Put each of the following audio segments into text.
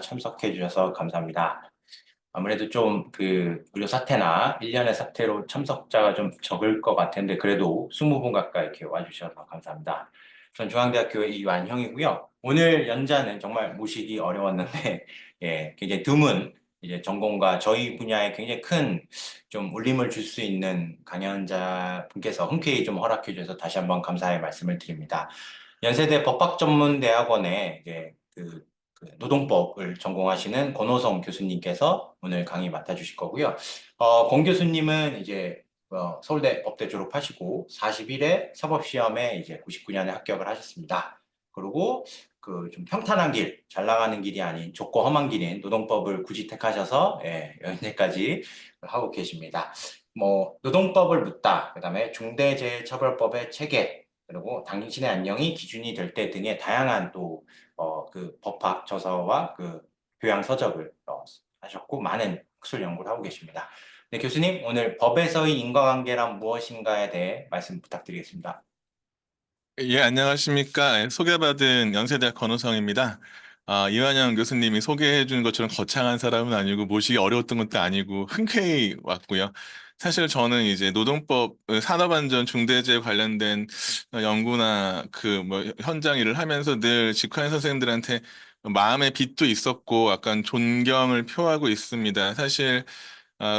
참석해 주셔서 감사합니다. 아무래도 좀 그 의료 사태나 일련의 사태로 참석자가 좀 적을 것 같은데 그래도 20분 가까이 이렇게 와주셔서 감사합니다. 전 중앙대학교의 이완형이고요. 오늘 연자는 정말 모시기 어려웠는데 예, 굉장히 드문 이제 전공과 저희 분야에 굉장히 큰 좀 울림을 줄 수 있는 강연자 분께서 흔쾌히 좀 허락해 주셔서 다시 한번 감사의 말씀을 드립니다. 연세대 법학전문대학원에 이제 그 노동법을 전공하시는 권호성 교수님께서 오늘 강의 맡아주실 거고요. 권 교수님은 이제 서울대 법대 졸업하시고 41회 사법시험에 이제 99년에 합격을 하셨습니다. 그리고 그 좀 평탄한 길, 잘 나가는 길이 아닌 좁고 험한 길인 노동법을 굳이 택하셔서 예, 현재까지 하고 계십니다. 뭐 노동법을 묻다, 그다음에 중대재해처벌법의 체계, 그리고 당신의 안녕이 기준이 될 때 등의 다양한 또 그 법학 저서와 그 교양 서적을 하셨고 많은 학술 연구를 하고 계십니다. 네, 교수님, 오늘 법에서의 인과관계란 무엇인가에 대해 말씀 부탁드리겠습니다. 예, 안녕하십니까. 소개받은 연세대학 권호성입니다. 이완영 교수님이 소개해 준 것처럼 거창한 사람은 아니고 모시기 어려웠던 것도 아니고 흔쾌히 왔고요. 사실 저는 이제 노동법, 산업안전 중대재해 관련된 연구나 그 뭐 현장 일을 하면서 늘 직관 선생님들한테 마음의 빚도 있었고 약간 존경을 표하고 있습니다. 사실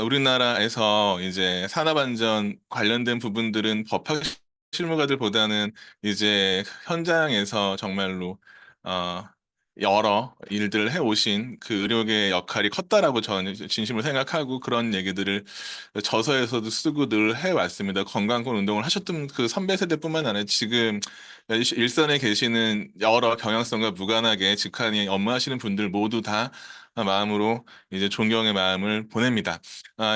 우리나라에서 이제 산업안전 관련된 부분들은 법학 실무가들보다는 이제 현장에서 정말로 어, 여러 일들을 해오신 그 의료계의 역할이 컸다라고 저는 진심으로 생각하고 그런 얘기들을 저서에서도 쓰고 늘 해왔습니다. 건강권 운동을 하셨던 그 선배 세대뿐만 아니라 지금 일선에 계시는 여러 경영성과 무관하게 직관이 업무하시는 분들 모두 다 마음으로 이제 존경의 마음을 보냅니다.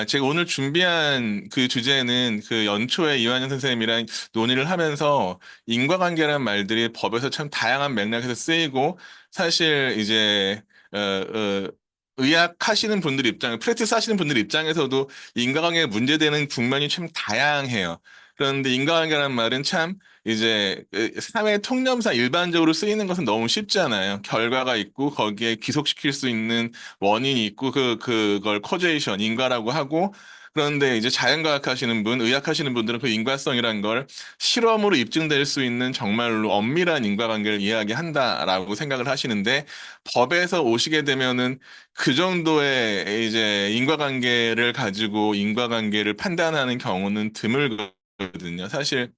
제가 오늘 준비한 그 주제는 그 연초에 이완영 선생님이랑 논의를 하면서 인과관계란 말들이 법에서 참 다양한 맥락에서 쓰이고 사실 이제 의학 하시는 분들 입장, 프랙티스 하시는 분들 입장에서도 인과관계가 문제되는 국면이 참 다양해요. 그런데 인과관계란 말은 참 이제 사회 통념상 일반적으로 쓰이는 것은 너무 쉽잖아요. 결과가 있고 거기에 귀속시킬 수 있는 원인이 있고 그걸 코제이션 인과라고 하고 그런데 이제 자연과학 하시는 분, 의학 하시는 분들은 그 인과성이란 걸 실험으로 입증될 수 있는 정말로 엄밀한 인과관계를 이야기한다라고 생각을 하시는데 법에서 오시게 되면은 그 정도의 이제 인과관계를 가지고 인과관계를 판단하는 경우는 드물거든요. 사실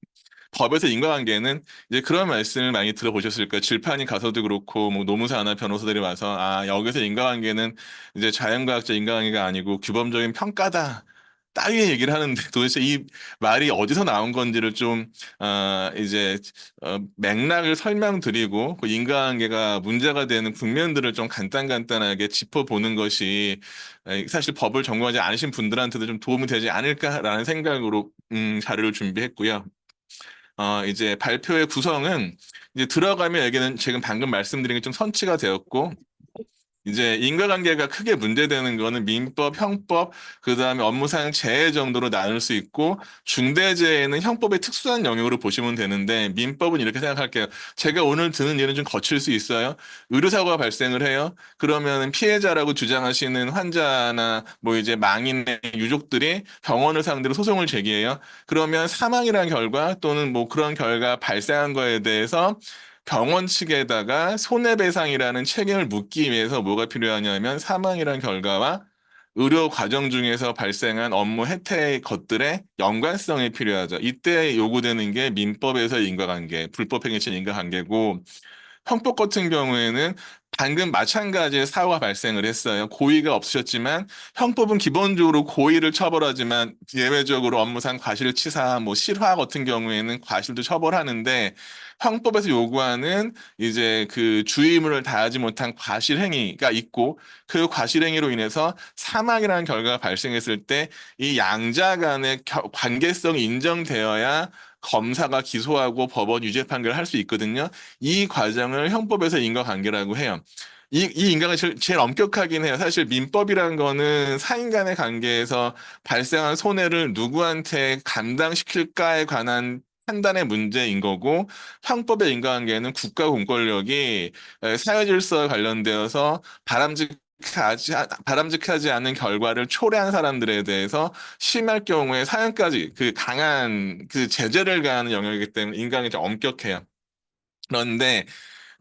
법에서 인과관계는 이제 그런 말씀을 많이 들어보셨을 거예요. 질판이 가서도 그렇고 뭐 노무사나 변호사들이 와서 여기서 인과관계는 이제 자연과학적 인과관계가 아니고 규범적인 평가다. 따위의 얘기를 하는데 도대체 이 말이 어디서 나온 건지를 좀 이제 맥락을 설명드리고 그 인과관계가 문제가 되는 국면들을 좀 간단간단하게 짚어보는 것이 사실 법을 전공하지 않으신 분들한테도 좀 도움이 되지 않을까라는 생각으로 자료를 준비했고요. 이제 발표의 구성은 이제 들어가면 여기는 지금 방금 말씀드린 게 좀 선치가 되었고, 이제 인과관계가 크게 문제되는 거는 민법, 형법, 그다음에 업무상 재해 정도로 나눌 수 있고 중대재해는 형법의 특수한 영역으로 보시면 되는데 민법은 이렇게 생각할게요. 제가 오늘 드는 예는 좀 거칠 수 있어요. 의료사고가 발생을 해요. 그러면 피해자라고 주장하시는 환자나 뭐 이제 망인의 유족들이 병원을 상대로 소송을 제기해요. 그러면 사망이라는 결과 또는 뭐 그런 결과 발생한 거에 대해서 병원 측에다가 손해배상이라는 책임을 묻기 위해서 뭐가 필요하냐면 사망이라는 결과와 의료 과정 중에서 발생한 업무 혜택 것들의 연관성이 필요하죠. 이때 요구되는 게 민법에서의 인과관계, 불법행위치 인과관계고 형법 같은 경우에는 방금 마찬가지의 사고가 발생을 했어요. 고의가 없으셨지만 형법은 기본적으로 고의를 처벌하지만 예외적으로 업무상 과실치사, 뭐 실화 같은 경우에는 과실도 처벌하는데 형법에서 요구하는 이제 그 주의의무를 다하지 못한 과실행위가 있고 그 과실행위로 인해서 사망이라는 결과가 발생했을 때 이 양자 간의 관계성이 인정되어야 검사가 기소하고 법원 유죄 판결을 할 수 있거든요. 이 과정을 형법에서 인과관계라고 해요. 이 인과가 제일 엄격하긴 해요. 사실 민법이라는 거는 사인 간의 관계에서 발생한 손해를 누구한테 감당시킬까에 관한 판단의 문제인 거고, 형법의 인과관계는 국가 공권력이 사회질서와 관련되어서 바람직하지 않은 결과를 초래한 사람들에 대해서 심할 경우에 사형까지 그 강한 그 제재를 가하는 영역이기 때문에 인간이 좀 엄격해요. 그런데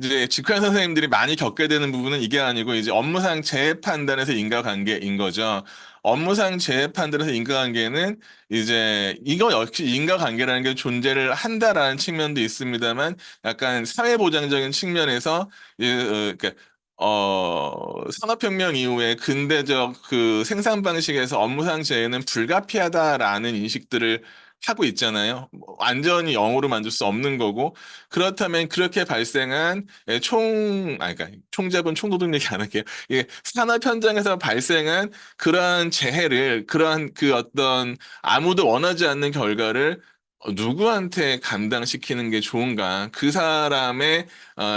이제 직관 선생님들이 많이 겪게 되는 부분은 이게 아니고 이제 업무상 재해 판단에서 인과관계인 거죠. 업무상 재해 판단에서 인과관계는 이제 이거 역시 인과관계라는 게 존재를 한다라는 측면도 있습니다만 약간 사회보장적인 측면에서 그러니까 산업혁명 이후에 근대적 그 생산 방식에서 업무상 재해는 불가피하다라는 인식들을 하고 있잖아요. 뭐 완전히 영으로 만들 수 없는 거고 그렇다면 그렇게 발생한 그러니까 총잡은 총도둑 얘기 안 할게요. 이게 산업 현장에서 발생한 그러한 재해를, 그러한 그 어떤 아무도 원하지 않는 결과를 누구한테 감당시키는 게 좋은가? 그 사람의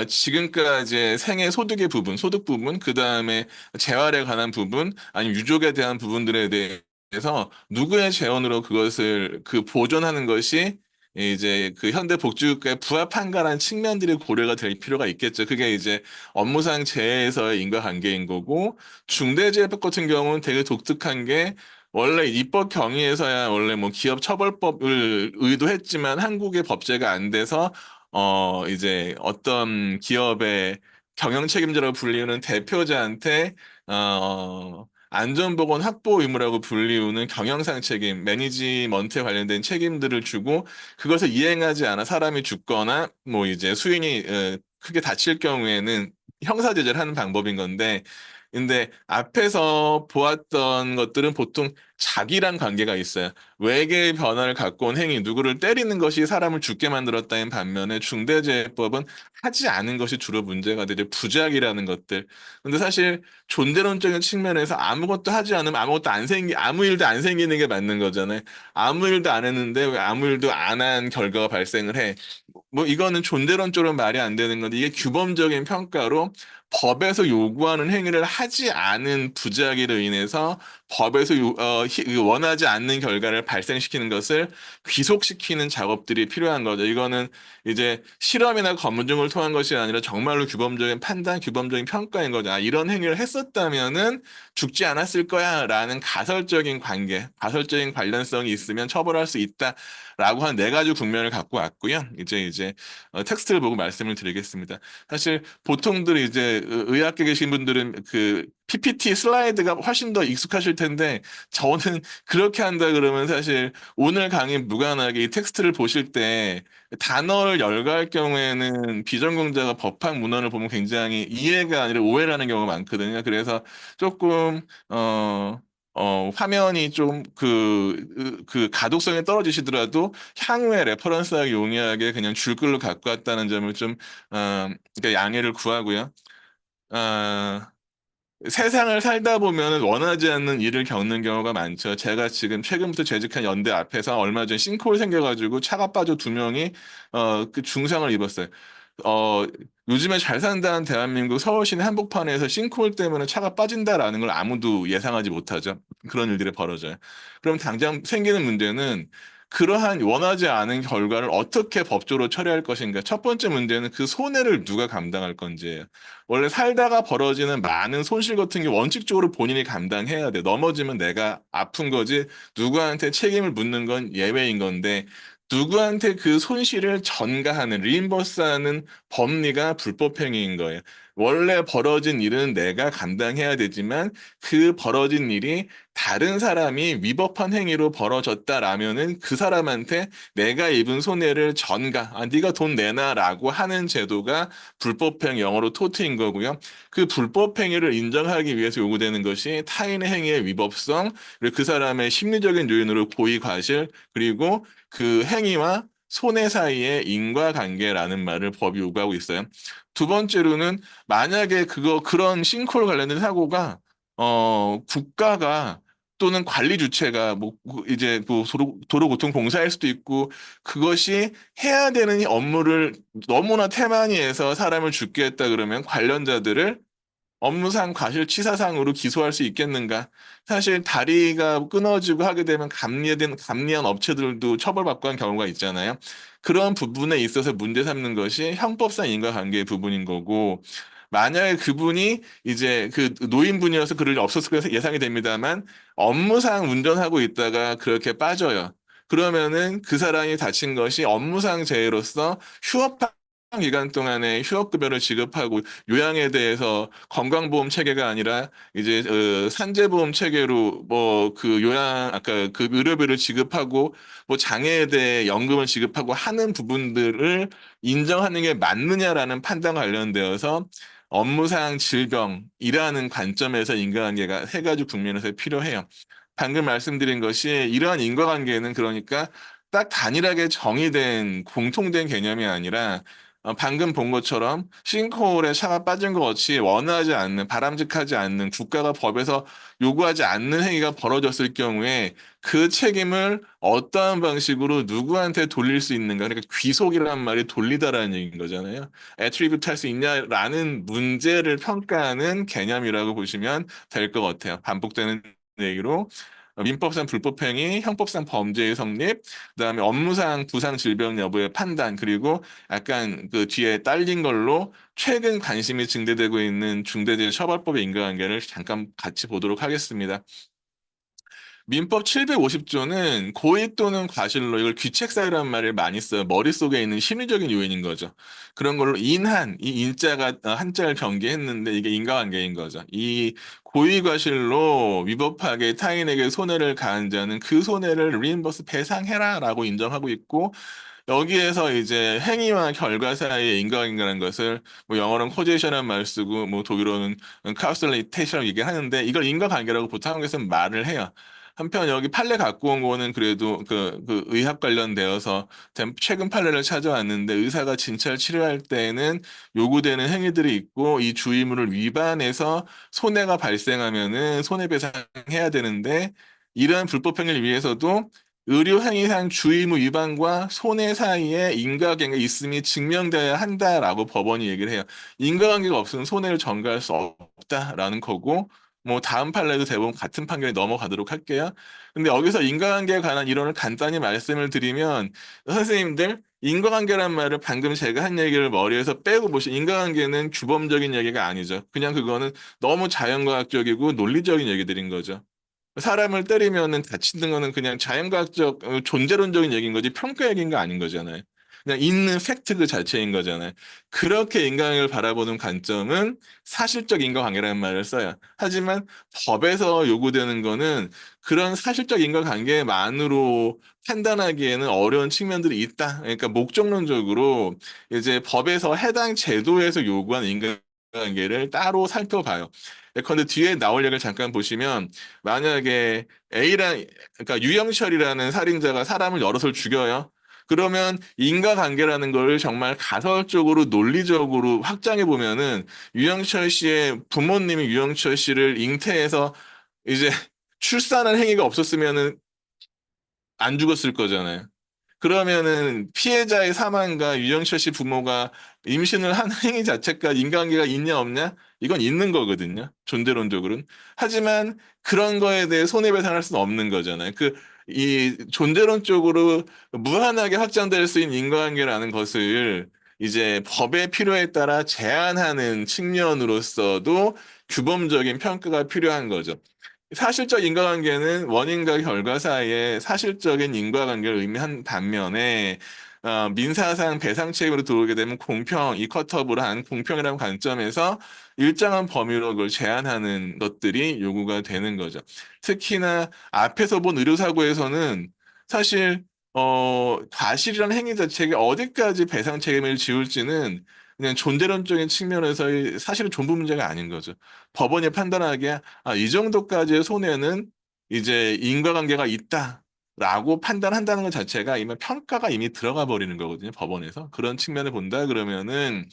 지금까지의 생애 소득의 부분, 소득 부분, 그 다음에 재활에 관한 부분, 아니면 유족에 대한 부분들에 대해서 누구의 재원으로 그것을 그 보존하는 것이 이제 그 현대 복지국가에 부합한가라는 측면들이 고려가 될 필요가 있겠죠. 그게 이제 업무상 재해에서의 인과관계인 거고 중대재해법 같은 경우는 되게 독특한 게 원래 입법 경위에서야 원래 뭐 기업 처벌법을 의도했지만 한국의 법제가 안 돼서 이제 어떤 기업의 경영 책임자라고 불리우는 대표자한테 안전보건 확보 의무라고 불리우는 경영상 책임, 매니지먼트에 관련된 책임들을 주고 그것을 이행하지 않아 사람이 죽거나 뭐 이제 수인이 크게 다칠 경우에는 형사 제재를 하는 방법인 건데 근데 앞에서 보았던 것들은 보통 자기랑 관계가 있어요. 외계의 변화를 갖고 온 행위, 누구를 때리는 것이 사람을 죽게 만들었다는 반면에 중대재해법은 하지 않은 것이 주로 문제가 되죠. 부작이라는 것들. 근데 사실 존재론적인 측면에서 아무것도 하지 않으면 아무 일도 안 생기는 게 맞는 거잖아요. 아무 일도 안 했는데 왜 아무 일도 안 한 결과가 발생을 해. 뭐 이거는 존재론적으로 말이 안 되는 건데 이게 규범적인 평가로 법에서 요구하는 행위를 하지 않은 부작위로 인해서 원하지 않는 결과를 발생시키는 것을 귀속시키는 작업들이 필요한 거죠. 이거는 이제 실험이나 검증을 통한 것이 아니라 정말로 규범적인 판단, 규범적인 평가인 거죠. 아, 이런 행위를 했었다면은 죽지 않았을 거야라는 가설적인 관계, 가설적인 관련성이 있으면 처벌할 수 있다라고 한 네 가지 국면을 갖고 왔고요. 이제 텍스트를 보고 말씀을 드리겠습니다. 사실 보통들 이제 의학계 계신 분들은 그 PPT 슬라이드가 훨씬 더 익숙하실 텐데 저는 그렇게 한다 그러면 사실 오늘 강의 무관하게 이 텍스트를 보실 때 단어를 열거할 경우에는 비전공자가 법학 문헌을 보면 굉장히 이해가 아니라 오해를 는 경우가 많거든요. 그래서 조금 화면이 좀 그 가독성이 떨어지시더라도 향후에 레퍼런스하기 용이하게 그냥 줄글로 갖고 왔다는 점을 좀 그러니까 양해를 구하고요. 어, 세상을 살다 보면 원하지 않는 일을 겪는 경우가 많죠. 제가 지금 최근부터 재직한 연대 앞에서 얼마 전 싱크홀 생겨가지고 차가 빠져 두 명이 그 중상을 입었어요. 어, 요즘에 잘 산다는 대한민국 서울시내 한복판에서 싱크홀 때문에 차가 빠진다라는 걸 아무도 예상하지 못하죠. 그런 일들이 벌어져요. 그럼 당장 생기는 문제는 그러한 원하지 않은 결과를 어떻게 법적으로 처리할 것인가. 첫 번째 문제는 그 손해를 누가 감당할 건지예요. 원래 살다가 벌어지는 많은 손실 같은 게 원칙적으로 본인이 감당해야 돼. 넘어지면 내가 아픈 거지 누구한테 책임을 묻는 건 예외인 건데 누구한테 그 손실을 전가하는 리임버스하는 법리가 불법행위인 거예요. 원래 벌어진 일은 내가 감당해야 되지만 그 벌어진 일이 다른 사람이 위법한 행위로 벌어졌다라면은 그 사람한테 내가 입은 손해를 네가 돈 내놔라고 하는 제도가 불법행위 영어로 토트인 거고요. 그 불법행위를 인정하기 위해서 요구되는 것이 타인의 행위의 위법성, 그리고 그 사람의 심리적인 요인으로 고의 과실, 그리고 그 행위와 손해 사이의 인과관계라는 말을 법이 요구하고 있어요. 두 번째로는 만약에 그런 싱크홀 관련된 사고가 국가가 또는 관리 주체가 뭐 이제 뭐 도로교통공사일 수도 있고 그것이 해야 되는 이 업무를 너무나 태만히 해서 사람을 죽게 했다 그러면 관련자들을 업무상 과실치사상으로 기소할 수 있겠는가? 사실 다리가 끊어지고 하게 되면 감리한 업체들도 처벌받고 한 경우가 있잖아요. 그런 부분에 있어서 문제 삼는 것이 형법상 인과관계의 부분인 거고, 만약에 그분이 이제 그 노인분이어서 그럴 일 없었을 것으로 예상이 됩니다만, 업무상 운전하고 있다가 그렇게 빠져요. 그러면은 그 사람이 다친 것이 업무상 재해로서 휴업한 기간 동안에 휴업급여를 지급하고 요양에 대해서 건강보험 체계가 아니라 이제 산재보험 체계로 뭐 그 요양 아까 그 의료비를 지급하고 뭐 장애에 대해 연금을 지급하고 하는 부분들을 인정하는 게 맞느냐라는 판단 관련되어서 업무상 질병이라는 관점에서 인과관계가 세 가지 국면에서 필요해요. 방금 말씀드린 것이 이러한 인과관계는 그러니까 딱 단일하게 정의된 공통된 개념이 아니라 방금 본 것처럼 싱크홀에 차가 빠진 것 같이 원하지 않는, 바람직하지 않는 국가가 법에서 요구하지 않는 행위가 벌어졌을 경우에 그 책임을 어떠한 방식으로 누구한테 돌릴 수 있는가. 그러니까 귀속이라는 말이 돌리다라는 얘기인 거잖아요. 애트리뷰트 할 수 있냐라는 문제를 평가하는 개념이라고 보시면 될 것 같아요. 반복되는 얘기로. 민법상 불법행위, 형법상 범죄의 성립, 그다음에 업무상 부상 질병 여부의 판단, 그리고 약간 그 뒤에 딸린 걸로 최근 관심이 증대되고 있는 중대재해처벌법의 인과관계를 잠깐 같이 보도록 하겠습니다. 민법 750조는 고의 또는 과실로 이걸 귀책사유라는 말을 많이 써요. 머릿속에 있는 심리적인 요인인 거죠. 그런 걸로 인한, 이 인자가 한자를 변개했는데 이게 인과관계인 거죠. 이 고의 과실로 위법하게 타인에게 손해를 가한 자는 그 손해를 리임버스 배상해라라고 인정하고 있고 여기에서 이제 행위와 결과 사이의 인과관계라는 것을 뭐 영어로는 코제이션이라는 말 쓰고 뭐 독일어는 카우슬레이테이션이라고 얘기하는데 이걸 인과관계라고 보통 한국에서는 말을 해요. 한편 여기 판례 갖고 온 거는 그래도 그 의학 관련되어서 최근 판례를 찾아왔는데 의사가 진찰 치료할 때에는 요구되는 행위들이 있고 이 주의무를 위반해서 손해가 발생하면은 손해배상해야 되는데 이러한 불법 행위를 위해서도 의료 행위상 주의무 위반과 손해 사이에 인과관계가 있음이 증명되어야 한다라고 법원이 얘기를 해요. 인과관계가 없으면 손해를 전가할 수 없다라는 거고 뭐 다음 판례도 대부분 같은 판결이 넘어가도록 할게요. 근데 여기서 인과관계에 관한 이론을 간단히 말씀을 드리면 선생님들 인과관계란 말을 방금 제가 한 얘기를 머리에서 빼고 보시 인과관계는 규범적인 얘기가 아니죠. 그냥 그거는 너무 자연과학적이고 논리적인 얘기들인 거죠. 사람을 때리면은 다치는 거는 그냥 자연과학적 존재론적인 얘기인 거지 평가 얘기인 거 아닌 거잖아요. 그냥 있는 팩트 그 자체인 거잖아요. 그렇게 인간을 바라보는 관점은 사실적 인과관계라는 말을 써요. 하지만 법에서 요구되는 거는 그런 사실적 인과관계만으로 판단하기에는 어려운 측면들이 있다. 그러니까 목적론적으로 이제 법에서 해당 제도에서 요구한 인과관계를 따로 살펴봐요. 예컨대 뒤에 나올 얘기를 잠깐 보시면 만약에 그러니까 유영철이라는 살인자가 사람을 여럿을 죽여요. 그러면 인과관계라는 걸 정말 가설적으로 논리적으로 확장해 보면은 유영철 씨의 부모님이 유영철 씨를 잉태해서 이제 출산한 행위가 없었으면은 안 죽었을 거잖아요. 그러면은 피해자의 사망과 유영철 씨 부모가 임신을 한 행위 자체가 인과관계가 있냐 없냐? 이건 있는 거거든요. 존재론적으로는. 하지만 그런 거에 대해 손해배상할 수는 없는 거잖아요. 이 존재론적으로 무한하게 확장될 수 있는 인과관계라는 것을 이제 법의 필요에 따라 제한하는 측면으로서도 규범적인 평가가 필요한 거죠. 사실적 인과관계는 원인과 결과 사이에 사실적인 인과관계를 의미한 반면에 민사상 배상 책임으로 들어오게 되면 공평, 이쿼터블한 공평이라는 관점에서 일정한 범위로 그걸 제한하는 것들이 요구가 되는 거죠. 특히나 앞에서 본 의료사고에서는 사실 과실이라는 행위 자체가 어디까지 배상 책임을 지울지는 그냥 존재론적인 측면에서의 사실은 존부 문제가 아닌 거죠. 법원이 판단하기에 이 정도까지의 손해는 이제 인과관계가 있다라고 판단한다는 것 자체가 이미 평가가 이미 들어가 버리는 거거든요, 법원에서. 그런 측면을 본다 그러면은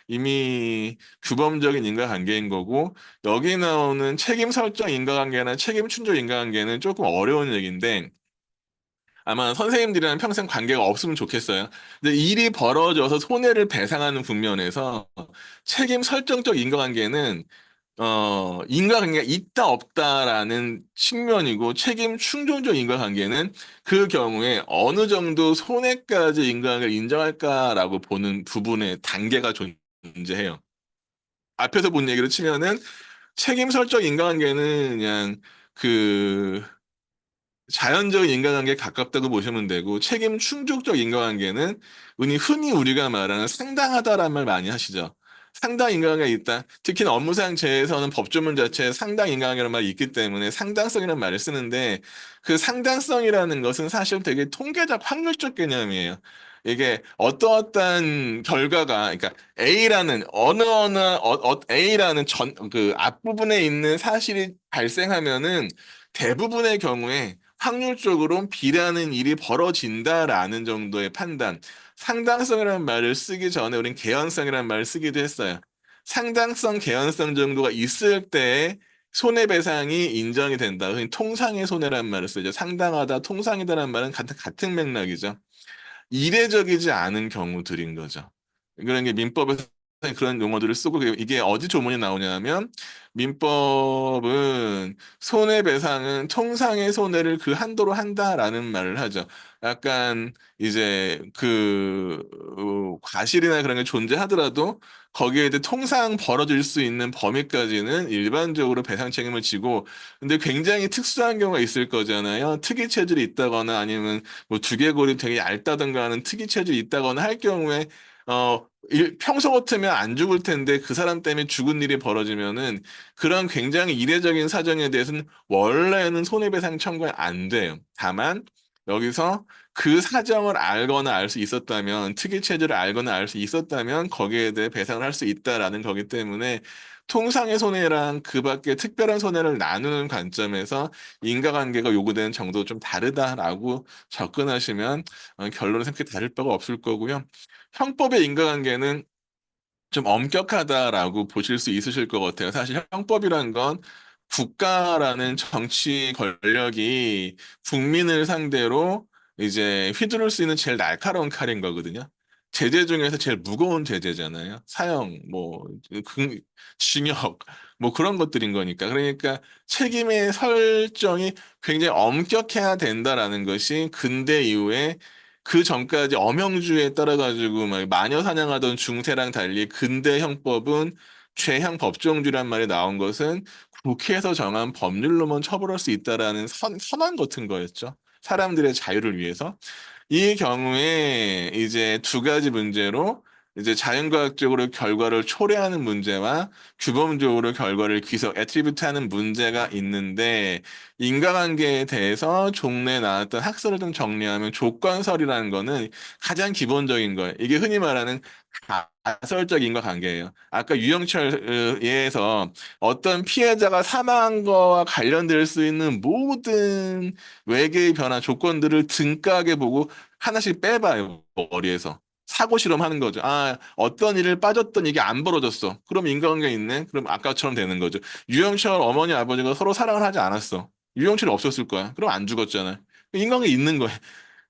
이미 규범적인 인과관계인 거고 여기 나오는 책임 설정 인과관계나 책임 충족 인과관계는 조금 어려운 얘기인데 아마 선생님들이랑 평생 관계가 없으면 좋겠어요. 근데 일이 벌어져서 손해를 배상하는 국면에서 책임 설정적 인과관계는 인과관계가 있다 없다라는 측면이고 책임 충족적 인과관계는 그 경우에 어느 정도 손해까지 인과관계를 인정할까라고 보는 부분의 단계가 존재해요. 앞에서 본 얘기를 치면은 책임 설정 인과관계는 그냥 그 자연적인 인과관계에 가깝다고 보시면 되고 책임 충족적 인과관계는 흔히 우리가 말하는 상당하다라는 말 많이 하시죠. 상당 인과관계가 있다. 특히나 업무상 제에서는 법조문 자체에 상당 인과관계라는 말이 있기 때문에 상당성이라는 말을 쓰는데 그 상당성이라는 것은 사실 되게 통계적 확률적 개념이에요. 이게 어떠어떠한 결과가 그러니까 A라는 그 앞부분에 있는 사실이 발생하면은 대부분의 경우에 확률적으로 B라는 일이 벌어진다라는 정도의 판단. 상당성이라는 말을 쓰기 전에 우린 개연성이라는 말을 쓰기도 했어요. 상당성, 개연성 정도가 있을 때 손해배상이 인정이 된다. 흔히 통상의 손해라는 말을 쓰죠. 상당하다, 통상이다라는 말은 같은 맥락이죠. 이례적이지 않은 경우들인 거죠. 그런 게 민법에서 그런 용어들을 쓰고 이게 어디 조문이 나오냐면 민법은 손해배상은 통상의 손해를 그 한도로 한다라는 말을 하죠. 약간 이제 과실이나 그런 게 존재하더라도 거기에 대해 통상 벌어질 수 있는 범위까지는 일반적으로 배상 책임을 지고 근데 굉장히 특수한 경우가 있을 거잖아요. 특이 체질이 있다거나 아니면 뭐 두개골이 되게 얇다던가 하는 특이 체질이 있다거나 할 경우에 평소 같으면 안 죽을 텐데 그 사람 때문에 죽은 일이 벌어지면은 그런 굉장히 이례적인 사정에 대해서는 원래는 손해배상 청구가 안 돼요. 다만 여기서 그 사정을 알거나 알 수 있었다면 특이 체질을 알거나 알 수 있었다면 거기에 대해 배상을 할 수 있다라는 거기 때문에 통상의 손해랑 그 밖에 특별한 손해를 나누는 관점에서 인과관계가 요구되는 정도 좀 다르다라고 접근하시면 결론은 생각해 다를 바가 없을 거고요. 형법의 인과관계는 좀 엄격하다라고 보실 수 있으실 것 같아요. 사실 형법이란 건 국가라는 정치 권력이 국민을 상대로 이제 휘두를 수 있는 제일 날카로운 칼인 거거든요. 제재 중에서 제일 무거운 제재잖아요. 사형, 징역, 뭐 그런 것들인 거니까. 그러니까 책임의 설정이 굉장히 엄격해야 된다라는 것이 근대 이후에 그 전까지 엄형주의에 따라가지고 막 마녀 사냥하던 중세랑 달리 근대 형법은 죄형 법정주의란 말이 나온 것은 국회에서 정한 법률로만 처벌할 수 있다라는 선언 같은 거였죠. 사람들의 자유를 위해서. 이 경우에 이제 두 가지 문제로 이제 자연과학적으로 결과를 초래하는 문제와 규범적으로 결과를 애트리뷰트하는 문제가 있는데 인과관계에 대해서 종래에 나왔던 학설을 좀 정리하면 조건설이라는 거는 가장 기본적인 거예요. 이게 흔히 말하는 가설적 인과관계예요. 아까 유영철에서 어떤 피해자가 사망한 거와 관련될 수 있는 모든 외계의 변화 조건들을 등가하게 보고 하나씩 빼봐요, 머리에서. 사고 실험하는 거죠. 아, 어떤 일을 빠졌던 이게 안 벌어졌어. 그럼 인과관계 있네? 그럼 아까처럼 되는 거죠. 유영철 어머니, 아버지가 서로 사랑을 하지 않았어. 유영철이 없었을 거야. 그럼 안 죽었잖아. 인간관계 있는 거야.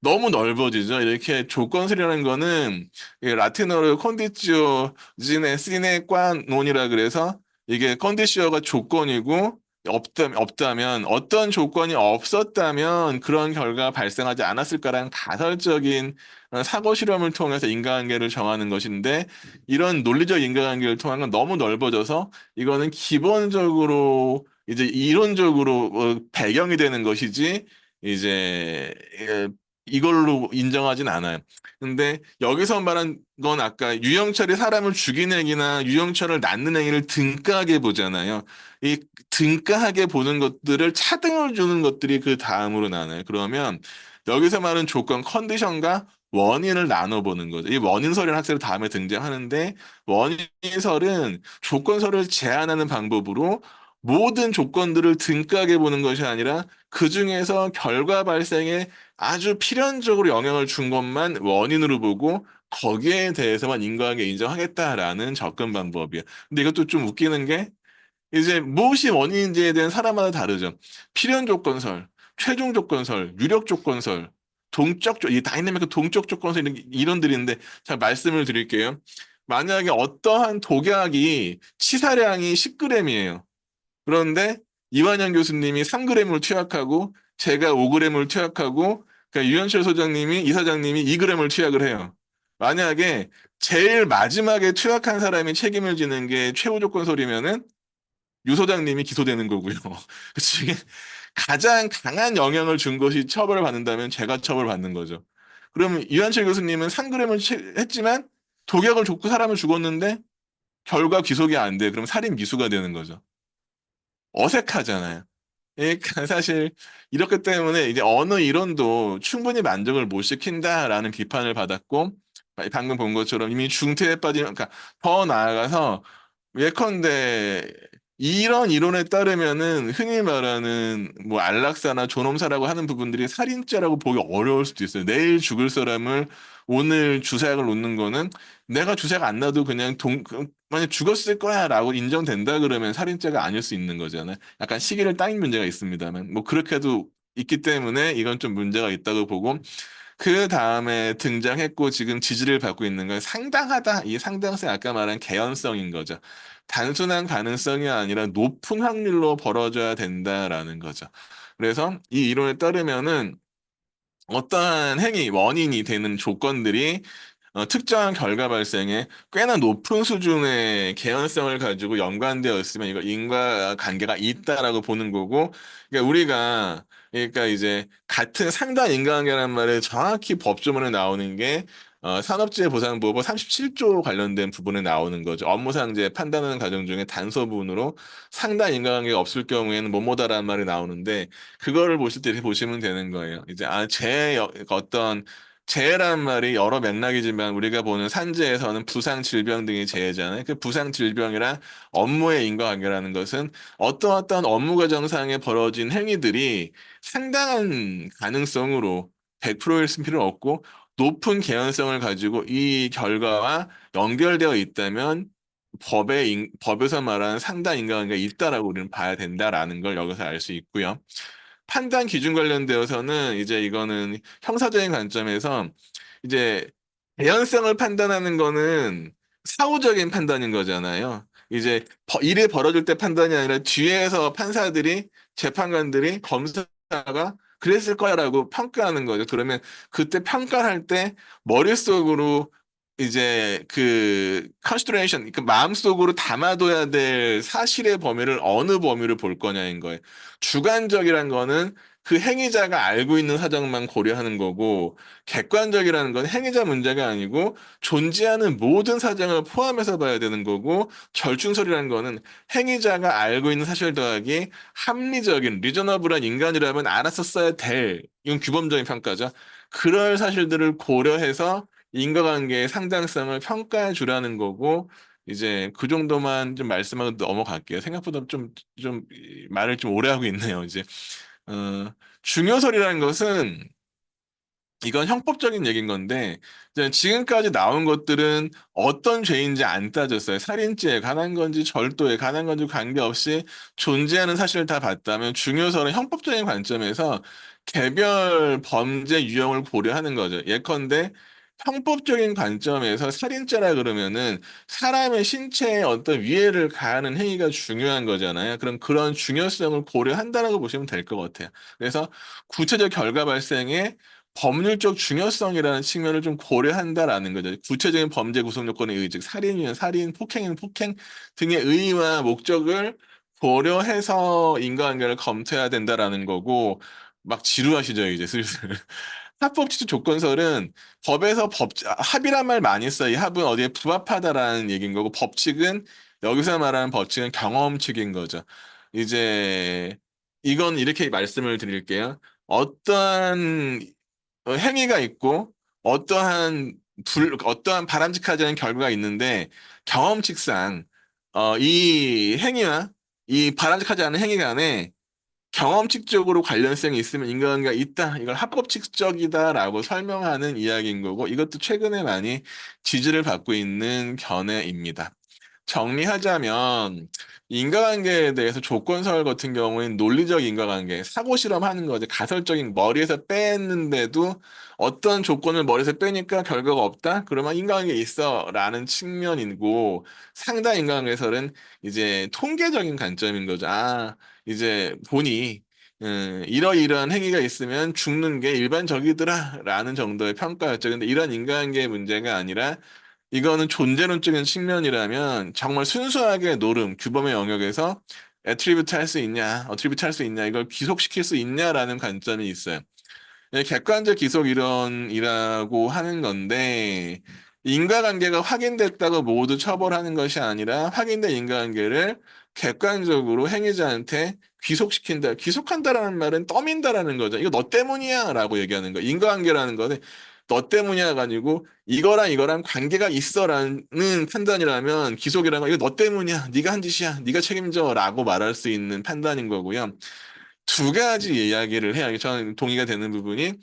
너무 넓어지죠. 이렇게 조건설이라는 거는 이게 라틴어로 컨디치오 지네 시네 qua 논이라 그래서 이게 컨디시어가 조건이고 없다면 어떤 조건이 없었다면 그런 결과가 발생하지 않았을까라는 가설적인 사고 실험을 통해서 인과관계를 정하는 것인데 이런 논리적 인과관계를 통한 건 너무 넓어져서 이거는 기본적으로 이제 이론적으로 배경이 되는 것이지 이제 이걸로 인정하진 않아요. 근데 여기서 말한 건 아까 유영철이 사람을 죽이는 행위나 유영철을 낳는 행위를 등가하게 보잖아요. 이 등가하게 보는 것들을 차등을 주는 것들이 그 다음으로 나눠요. 그러면 여기서 말하는 조건, 컨디션과 원인을 나눠보는 거죠. 이 원인설이라는 학설이 다음에 등장하는데 원인설은 조건설을 제한하는 방법으로 모든 조건들을 등가하게 보는 것이 아니라 그 중에서 결과 발생에 아주 필연적으로 영향을 준 것만 원인으로 보고 거기에 대해서만 인과하게 인정하겠다라는 접근 방법이에요. 근데 이것도 좀 웃기는 게 이제 무엇이 원인인지에 대한 사람마다 다르죠. 필연 조건설, 최종 조건설, 유력 조건설, 이 다이내믹 동적 조건설 이런 이론들이 있는데 자 말씀을 드릴게요. 만약에 어떠한 독약이 치사량이 10g이에요. 그런데 이완영 교수님이 3g을 투약하고 제가 5g을 투약하고 그러니까 유현철 소장님이 이사장님이 2g을 투약을 해요. 만약에 제일 마지막에 투약한 사람이 책임을 지는 게 최후 조건설이면은 유 소장님이 기소되는 거고요. 지금 가장 강한 영향을 준 것이 처벌을 받는다면 제가 처벌받는 거죠. 그럼 이완철 교수님은 3g을 했지만 독약을 줬고 사람을 죽었는데 결과 기소가 안 돼. 그럼 살인 미수가 되는 거죠. 어색하잖아요. 그러니까 사실 이렇기 때문에 이제 언어 이론도 충분히 만족을 못 시킨다라는 비판을 받았고 방금 본 것처럼 이미 중퇴에 빠지면 그러니까 더 나아가서 예컨대 이런 이론에 따르면은 흔히 말하는 뭐 안락사나 존엄사라고 하는 부분들이 살인죄라고 보기 어려울 수도 있어요. 내일 죽을 사람을 오늘 주사약을 놓는 거는 내가 주사약 안 놔도 그냥 만약 죽었을 거야라고 인정된다 그러면 살인죄가 아닐 수 있는 거잖아요. 약간 시기를 따인 문제가 있습니다만 뭐 그렇게도 있기 때문에 이건 좀 문제가 있다고 보고 그 다음에 등장했고 지금 지지를 받고 있는 건 상당하다. 이 상당성 아까 말한 개연성인 거죠. 단순한 가능성이 아니라 높은 확률로 벌어져야 된다라는 거죠. 그래서 이 이론에 따르면은 어떠한 행위, 원인이 되는 조건들이 특정한 결과 발생에 꽤나 높은 수준의 개연성을 가지고 연관되어 있으면 이거 인과관계가 있다라고 보는 거고, 그러니까 우리가 그러니까 이제 같은 상당 인과관계라는 말을 정확히 법조문에 나오는 게 산업재해보상보호법 37조 관련된 부분에 나오는 거죠. 업무상재 판단하는 과정 중에 단서부분으로 상당 인과관계가 없을 경우에는 뭐뭐다라는 말이 나오는데 그거를 보실 때 이렇게 보시면 되는 거예요. 이제 어떤 재해란 말이 여러 맥락이지만 우리가 보는 산재에서는 부상 질병 등이 재해잖아요. 그 부상 질병이랑 업무의 인과관계라는 것은 어떠한 업무 과정상에 벌어진 행위들이 상당한 가능성으로 100%일 필요 없고 높은 개연성을 가지고 이 결과와 연결되어 있다면 법에서 말하는 상당 인과관계가 있다라고 우리는 봐야 된다라는 걸 여기서 알 수 있고요. 판단 기준 관련되어서는 이제 이거는 형사적인 관점에서 이제 개연성을 판단하는 거는 사후적인 판단인 거잖아요. 이제 일이 벌어질 때 판단이 아니라 뒤에서 판사들이 재판관들이 검사가 그랬을 거야라고 평가하는 거죠. 그러면 그때 평가할 때 머릿속으로 이제 그 컨시더레이션 그 마음속으로 담아둬야 될 사실의 범위를 어느 범위를 볼 거냐인 거예요. 주관적이란 거는 그 행위자가 알고 있는 사정만 고려하는 거고 객관적이라는 건 행위자 문제가 아니고 존재하는 모든 사정을 포함해서 봐야 되는 거고 절충설이라는 거는 행위자가 알고 있는 사실 더하기 합리적인 리저너블한 인간이라면 알아서 써야 될 이건 규범적인 평가죠. 그럴 사실들을 고려해서 인과관계의 상당성을 평가해 주라는 거고 이제 그 정도만 좀 말씀하고 넘어갈게요. 생각보다 좀 말을 좀 오래 하고 있네요. 이제 중요설이라는 것은 이건 형법적인 얘기인 건데 이제 지금까지 나온 것들은 어떤 죄인지 안 따졌어요. 살인죄에 관한 건지 절도에 관한 건지 관계없이 존재하는 사실을 다 봤다면 중요설은 형법적인 관점에서 개별 범죄 유형을 고려하는 거죠. 예컨대 형법적인 관점에서 살인죄라 그러면은 사람의 신체에 어떤 위해를 가하는 행위가 중요한 거잖아요. 그럼 그런 중요성을 고려한다라고 보시면 될 것 같아요. 그래서 구체적 결과 발생에 법률적 중요성이라는 측면을 좀 고려한다라는 거죠. 구체적인 범죄 구성 요건의 의, 즉 살인이면 살인, 폭행이면 폭행 등의 의의와 목적을 고려해서 인과관계를 검토해야 된다라는 거고 막 지루하시죠, 이제 슬슬. 합법치수 조건설은 법에서 합의란 말 많이 써요. 이 합은 어디에 부합하다라는 얘기인 거고 법칙은 여기서 말하는 법칙은 경험칙인 거죠. 이제 이건 이렇게 말씀을 드릴게요. 어떠한 행위가 있고 어떠한 바람직하지 않은 결과가 있는데 경험칙상 이 행위와 이 바람직하지 않은 행위 간에 경험칙적으로 관련성이 있으면 인과관계가 있다. 이걸 합법칙적이다라고 설명하는 이야기인 거고 이것도 최근에 많이 지지를 받고 있는 견해입니다. 정리하자면 인과관계에 대해서 조건설 같은 경우에는 논리적 인과관계, 사고 실험하는 거죠. 가설적인 머리에서 뺐는데도 어떤 조건을 머리에서 빼니까 결과가 없다? 그러면 인과관계 있어라는 측면이고 상당 인과관계설은 이제 통계적인 관점인 거죠. 아, 이제 보니 이러이러한 행위가 있으면 죽는 게 일반적이더라라는 정도의 평가였죠. 근데 이런 인과관계의 문제가 아니라 이거는 존재론적인 측면이라면 정말 순수하게 노름, 규범의 영역에서 애트리뷰트 할 수 있냐, 어트리뷰트 할 수 있냐, 이걸 귀속시킬 수 있냐라는 관점이 있어요. 객관적 기속 이론이라고 하는 건데, 인과관계가 확인됐다고 모두 처벌하는 것이 아니라 확인된 인과관계를 객관적으로 행위자한테 귀속시킨다. 귀속한다라는 말은 떠민다라는 거죠. 이거 너 때문이야 라고 얘기하는 거예요. 인과관계라는 거는 너 때문이야가 아니고 이거랑 이거랑 관계가 있어라는 판단이라면 귀속이라는 거 이거 너 때문이야. 네가 한 짓이야. 네가 책임져 라고 말할 수 있는 판단인 거고요. 두 가지 이야기를 해야 저는 동의가 되는 부분이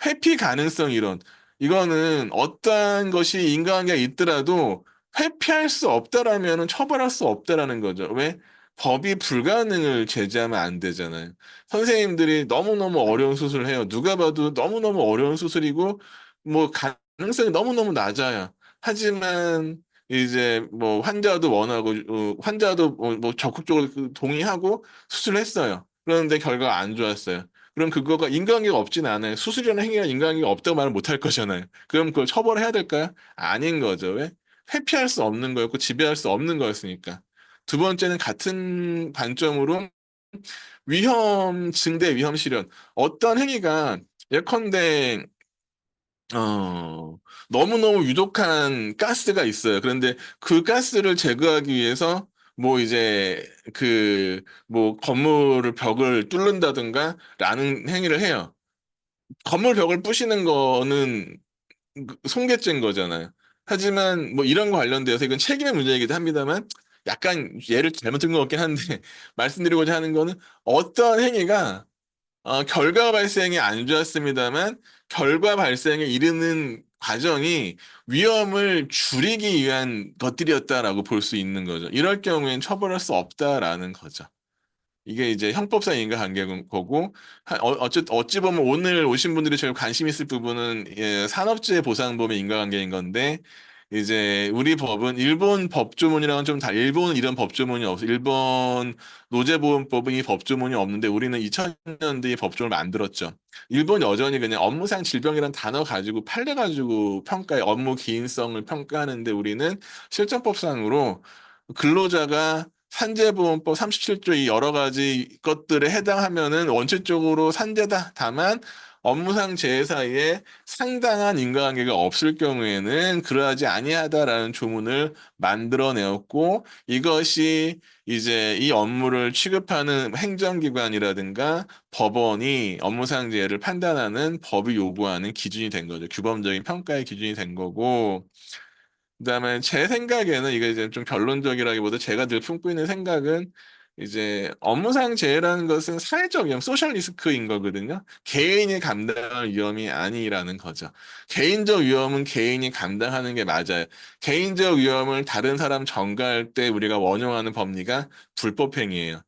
회피 가능성 이론. 이거는 어떠한 것이 인과관계가 있더라도 회피할 수 없다라면 처벌할 수 없다라는 거죠. 왜? 법이 불가능을 제지하면 안 되잖아요. 선생님들이 너무너무 어려운 수술을 해요. 누가 봐도 너무너무 어려운 수술이고 뭐 가능성이 너무너무 낮아요. 하지만 이제 뭐 환자도 원하고 환자도 뭐 적극적으로 동의하고 수술을 했어요. 그런데 결과가 안 좋았어요. 그럼 그거가 인과관계가 없진 않아요. 수술이라는 행위가 인과관계가 없다고 말을 못 할 거잖아요. 그럼 그걸 처벌해야 될까요? 아닌 거죠. 왜? 회피할 수 없는 거였고 지배할 수 없는 거였으니까. 두 번째는 같은 관점으로 위험 증대 위험 실현. 어떤 행위가 예컨대 너무너무 유독한 가스가 있어요. 그런데 그 가스를 제거하기 위해서 뭐 이제 뭐 건물을 벽을 뚫는다든가 라는 행위를 해요. 건물 벽을 부시는 거는 손괴죄인 거잖아요. 하지만 뭐 이런 거 관련돼서 이건 책임의 문제이기도 합니다만 약간 예를 잘못 든 것 같긴 한데 말씀드리고자 하는 거는 어떤 행위가 결과 발생이 안 좋았습니다만 결과 발생에 이르는 과정이 위험을 줄이기 위한 것들이었다라고 볼 수 있는 거죠. 이럴 경우엔 처벌할 수 없다라는 거죠. 이게 이제 형법상 인과관계고 어찌 보면 오늘 오신 분들이 제일 관심 있을 부분은 산업재해 보상법의 인과관계인 건데 이제 우리 법은 일본 법조문이랑은 좀 일본은 이런 법조문이 없어. 일본 노재보험법은 이 법조문이 없는데 우리는 2000년대에 법조문을 만들었죠. 일본 여전히 그냥 업무상 질병이라는 단어 가지고 판례 가지고 평가해 업무 기인성을 평가하는데 우리는 실정법상으로 근로자가 산재보험법 37조 이 여러 가지 것들에 해당하면은 원칙적으로 산재다. 다만 업무상 재해 사이에 상당한 인과관계가 없을 경우에는 그러하지 아니하다라는 조문을 만들어내었고 이것이 이제 이 업무를 취급하는 행정기관이라든가 법원이 업무상 재해를 판단하는 법이 요구하는 기준이 된 거죠. 규범적인 평가의 기준이 된 거고 그다음에 제 생각에는 이게 이제 좀 결론적이라기보다 제가 늘 품고 있는 생각은 이제 업무상 재해라는 것은 사회적 위험, 소셜 리스크인 거거든요. 개인이 감당할 위험이 아니라는 거죠. 개인적 위험은 개인이 감당하는 게 맞아요. 개인적 위험을 다른 사람 전가할 때 우리가 원용하는 법리가 불법행위예요.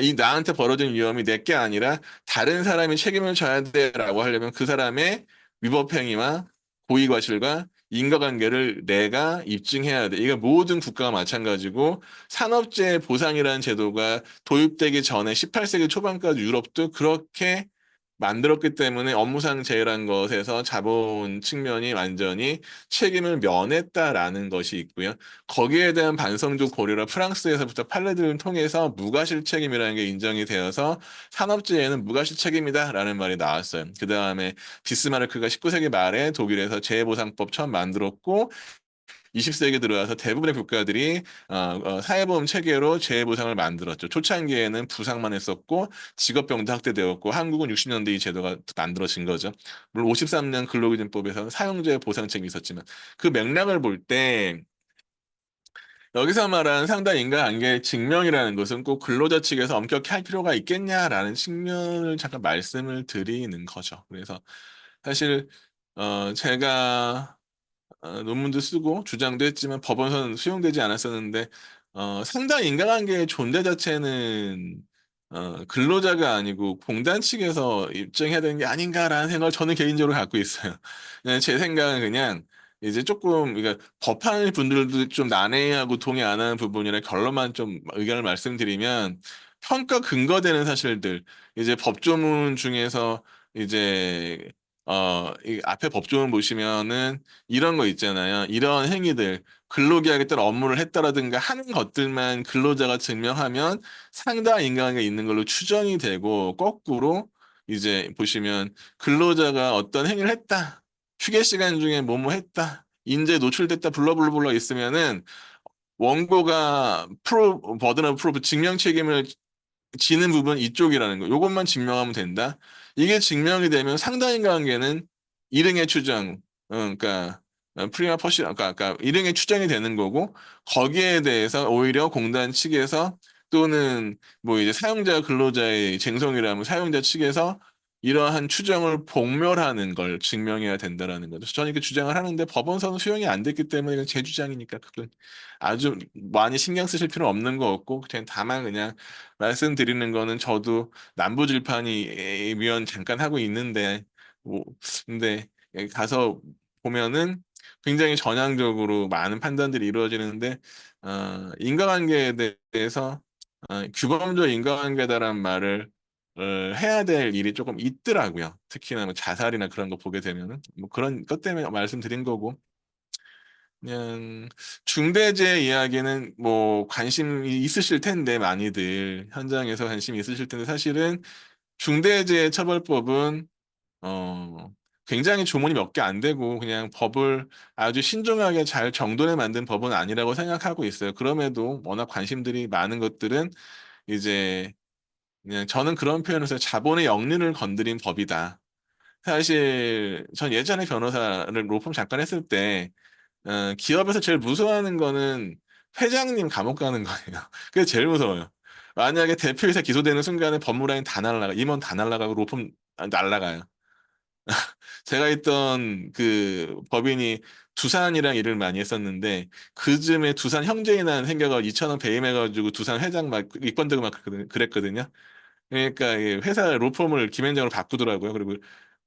이 나한테 벌어진 위험이 내 게 아니라 다른 사람이 책임을 져야 돼라고 하려면 그 사람의 위법행위와 고의과실과 인과관계를 내가 입증해야 돼. 이게 모든 국가가 마찬가지고 산업재해 보상이라는 제도가 도입되기 전에 18세기 초반까지 유럽도 그렇게 만들었기 때문에 업무상 재해라는 것에서 자본 측면이 완전히 책임을 면했다라는 것이 있고요. 거기에 대한 반성적 고려라 프랑스에서부터 판례들을 통해서 무과실 책임이라는 게 인정이 되어서 산업재해는 무과실 책임이다라는 말이 나왔어요. 그 다음에 비스마르크가 19세기 말에 독일에서 재해보상법 처음 만들었고 20세기 들어와서 대부분의 국가들이 사회보험 체계로 재해보상을 만들었죠. 초창기에는 부상만 했었고 직업병도 확대되었고 한국은 60년대 이 제도가 만들어진 거죠. 물론 53년 근로기준법에서는 사용자의 보상 책임이 있었지만 그 맥락을 볼 때 여기서 말하는 상당 인과관계 증명이라는 것은 꼭 근로자 측에서 엄격히 할 필요가 있겠냐라는 측면을 잠깐 말씀을 드리는 거죠. 그래서 사실 제가 논문도 쓰고 주장도 했지만 법원서는 수용되지 않았었는데 상당 인과관계의 존재 자체는 근로자가 아니고 공단 측에서 입증해야 되는 게 아닌가라는 생각을 저는 개인적으로 갖고 있어요. 그냥 제 생각은 그냥 이제 조금 그러니까 법한 분들도 좀 난해하고 동의 안 하는 부분이라 결론만 좀 의견을 말씀드리면 평가 근거되는 사실들 이제 법조문 중에서 이제 이 앞에 법조문 보시면은 이런 거 있잖아요. 이런 행위들, 근로계약에 따라 업무를 했다라든가 하는 것들만 근로자가 증명하면 상당한 인과관계가 있는 걸로 추정이 되고, 거꾸로 이제 보시면 근로자가 어떤 행위를 했다. 휴게 시간 중에 뭐뭐 했다. 인재에 노출됐다. 블러블러블러 있으면은 원고가 버든 오브 프루프 증명 책임을 지는 부분 이쪽이라는 거. 요것만 증명하면 된다. 이게 증명이 되면 상당히 관계는 일행의 추정, 그러니까 프리마 퍼시, 그러니까 일행의 추정이 되는 거고 거기에 대해서 오히려 공단 측에서 또는 뭐 이제 사용자 근로자의 쟁송이라면 사용자 측에서 이러한 추정을 복멸하는 걸 증명해야 된다라는 거죠. 저는 이렇게 주장을 하는데 법원서는 수용이 안 됐기 때문에 이건 제 주장이니까 그건 아주 많이 신경 쓰실 필요는 없는 거 같고 그냥 다만 그냥 말씀드리는 거는 저도 남부질판이 위원 잠깐 하고 있는데 뭐 근데 여기 가서 보면은 굉장히 전향적으로 많은 판단들이 이루어지는데 인과관계에 대해서 규범적 인과관계다란 말을 해야 될 일이 조금 있더라고요. 특히나 뭐 자살이나 그런 거 보게 되면은 뭐 그런 것 때문에 말씀드린 거고 그냥 중대재해 이야기는 뭐 관심이 있으실 텐데 많이들 현장에서 관심이 있으실 텐데 사실은 중대재해처벌법은 어 굉장히 조문이 몇 개 안 되고 그냥 법을 아주 신중하게 잘 정돈해 만든 법은 아니라고 생각하고 있어요. 그럼에도 워낙 관심들이 많은 것들은 이제 그냥 저는 그런 표현을 써요. 자본의 영리를 건드린 법이다. 사실 전 예전에 변호사를 로펌 잠깐 했을 때 기업에서 제일 무서워하는 거는 회장님 감옥 가는 거예요. 그게 제일 무서워요. 만약에 대표이사 기소되는 순간에 법무라인 다 날라가, 임원 다 날라가고 로펌 날라가요. 제가 있던 그 법인이 두산이랑 일을 많이 했었는데 그쯤에 두산 형제인한 생겨가 2천원 배임해가지고 두산 회장 막 이권되고 막 그랬거든요. 그러니까 이 회사 로펌을 김현장으로 바꾸더라고요. 그리고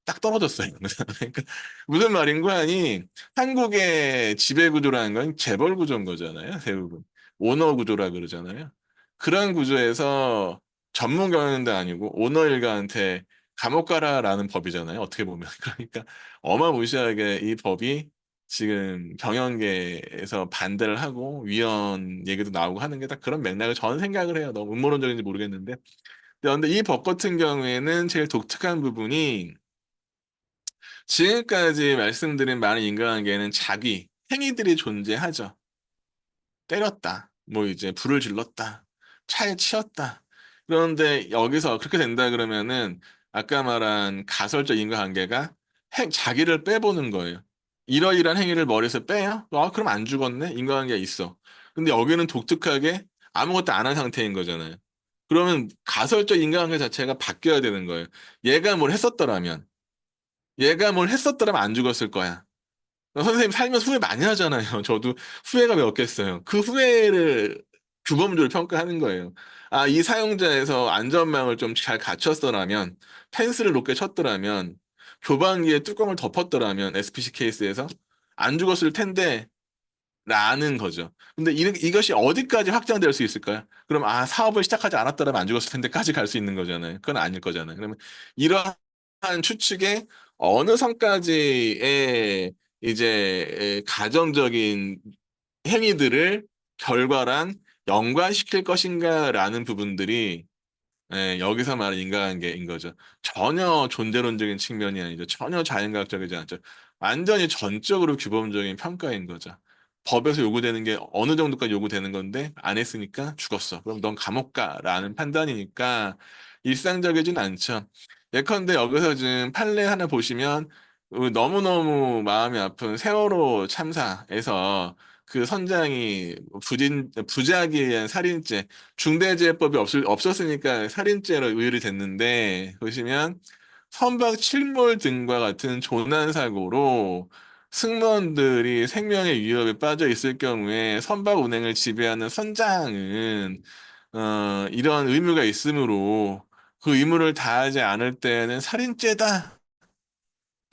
딱 떨어졌어요. 그러니까 무슨 말인고 하니 한국의 지배 구조라는 건 재벌 구조인 거잖아요. 대부분 오너 구조라 그러잖아요. 그런 구조에서 전문 경영도 아니고 오너 일가한테 감옥 가라라는 법이잖아요. 어떻게 보면 그러니까 어마무시하게 이 법이 지금 경영계에서 반대를 하고 위헌 얘기도 나오고 하는 게 딱 그런 맥락을 저는 생각을 해요. 너무 음모론적인지 모르겠는데. 근데 이 법 같은 경우에는 제일 독특한 부분이 지금까지 말씀드린 많은 인과관계는 자기 행위들이 존재하죠. 때렸다. 뭐 이제 불을 질렀다. 차에 치였다. 그런데 여기서 그렇게 된다 그러면은 아까 말한 가설적 인과관계가 자기를 빼보는 거예요. 이러이러한 행위를 머리에서 빼요? 그럼 안 죽었네? 인과관계가 있어. 근데 여기는 독특하게 아무것도 안 한 상태인 거잖아요. 그러면 가설적 인과관계 자체가 바뀌어야 되는 거예요. 얘가 뭘 했었더라면 얘가 뭘 했었더라면 안 죽었을 거야. 선생님 살면서 후회 많이 하잖아요. 저도 후회가 왜 없겠어요. 그 후회를 규범적으로 평가하는 거예요. 아, 이 사용자에서 안전망을 좀 잘 갖췄더라면, 펜스를 높게 쳤더라면, 교반기에 뚜껑을 덮었더라면, SPC 케이스에서 안 죽었을 텐데, 라는 거죠. 근데 이것이 어디까지 확장될 수 있을까요? 그럼 아 사업을 시작하지 않았더라면 안 죽었을 텐데까지 갈 수 있는 거잖아요. 그건 아닐 거잖아요. 그러면 이러한 추측에 어느 선까지의 이제 가정적인 행위들을 결과랑 연관시킬 것인가라는 부분들이 여기서 말하는 인과관계인 거죠. 전혀 존재론적인 측면이 아니죠. 전혀 자연과학적이지 않죠. 완전히 전적으로 규범적인 평가인 거죠. 법에서 요구되는 게 어느 정도까지 요구되는 건데 안 했으니까 죽었어. 그럼 넌 감옥 가라는 판단이니까 일상적이진 않죠. 예컨대 여기서 지금 판례 하나 보시면 너무너무 마음이 아픈 세월호 참사에서 그 선장이 부작위에 의한 살인죄 중대재해법이 없었으니까 살인죄로 의율이 됐는데 보시면 선박 침몰 등과 같은 조난 사고로 승무원들이 생명의 위협에 빠져 있을 경우에 선박 운행을 지배하는 선장은 이런 의무가 있으므로 그 의무를 다하지 않을 때에는 살인죄다,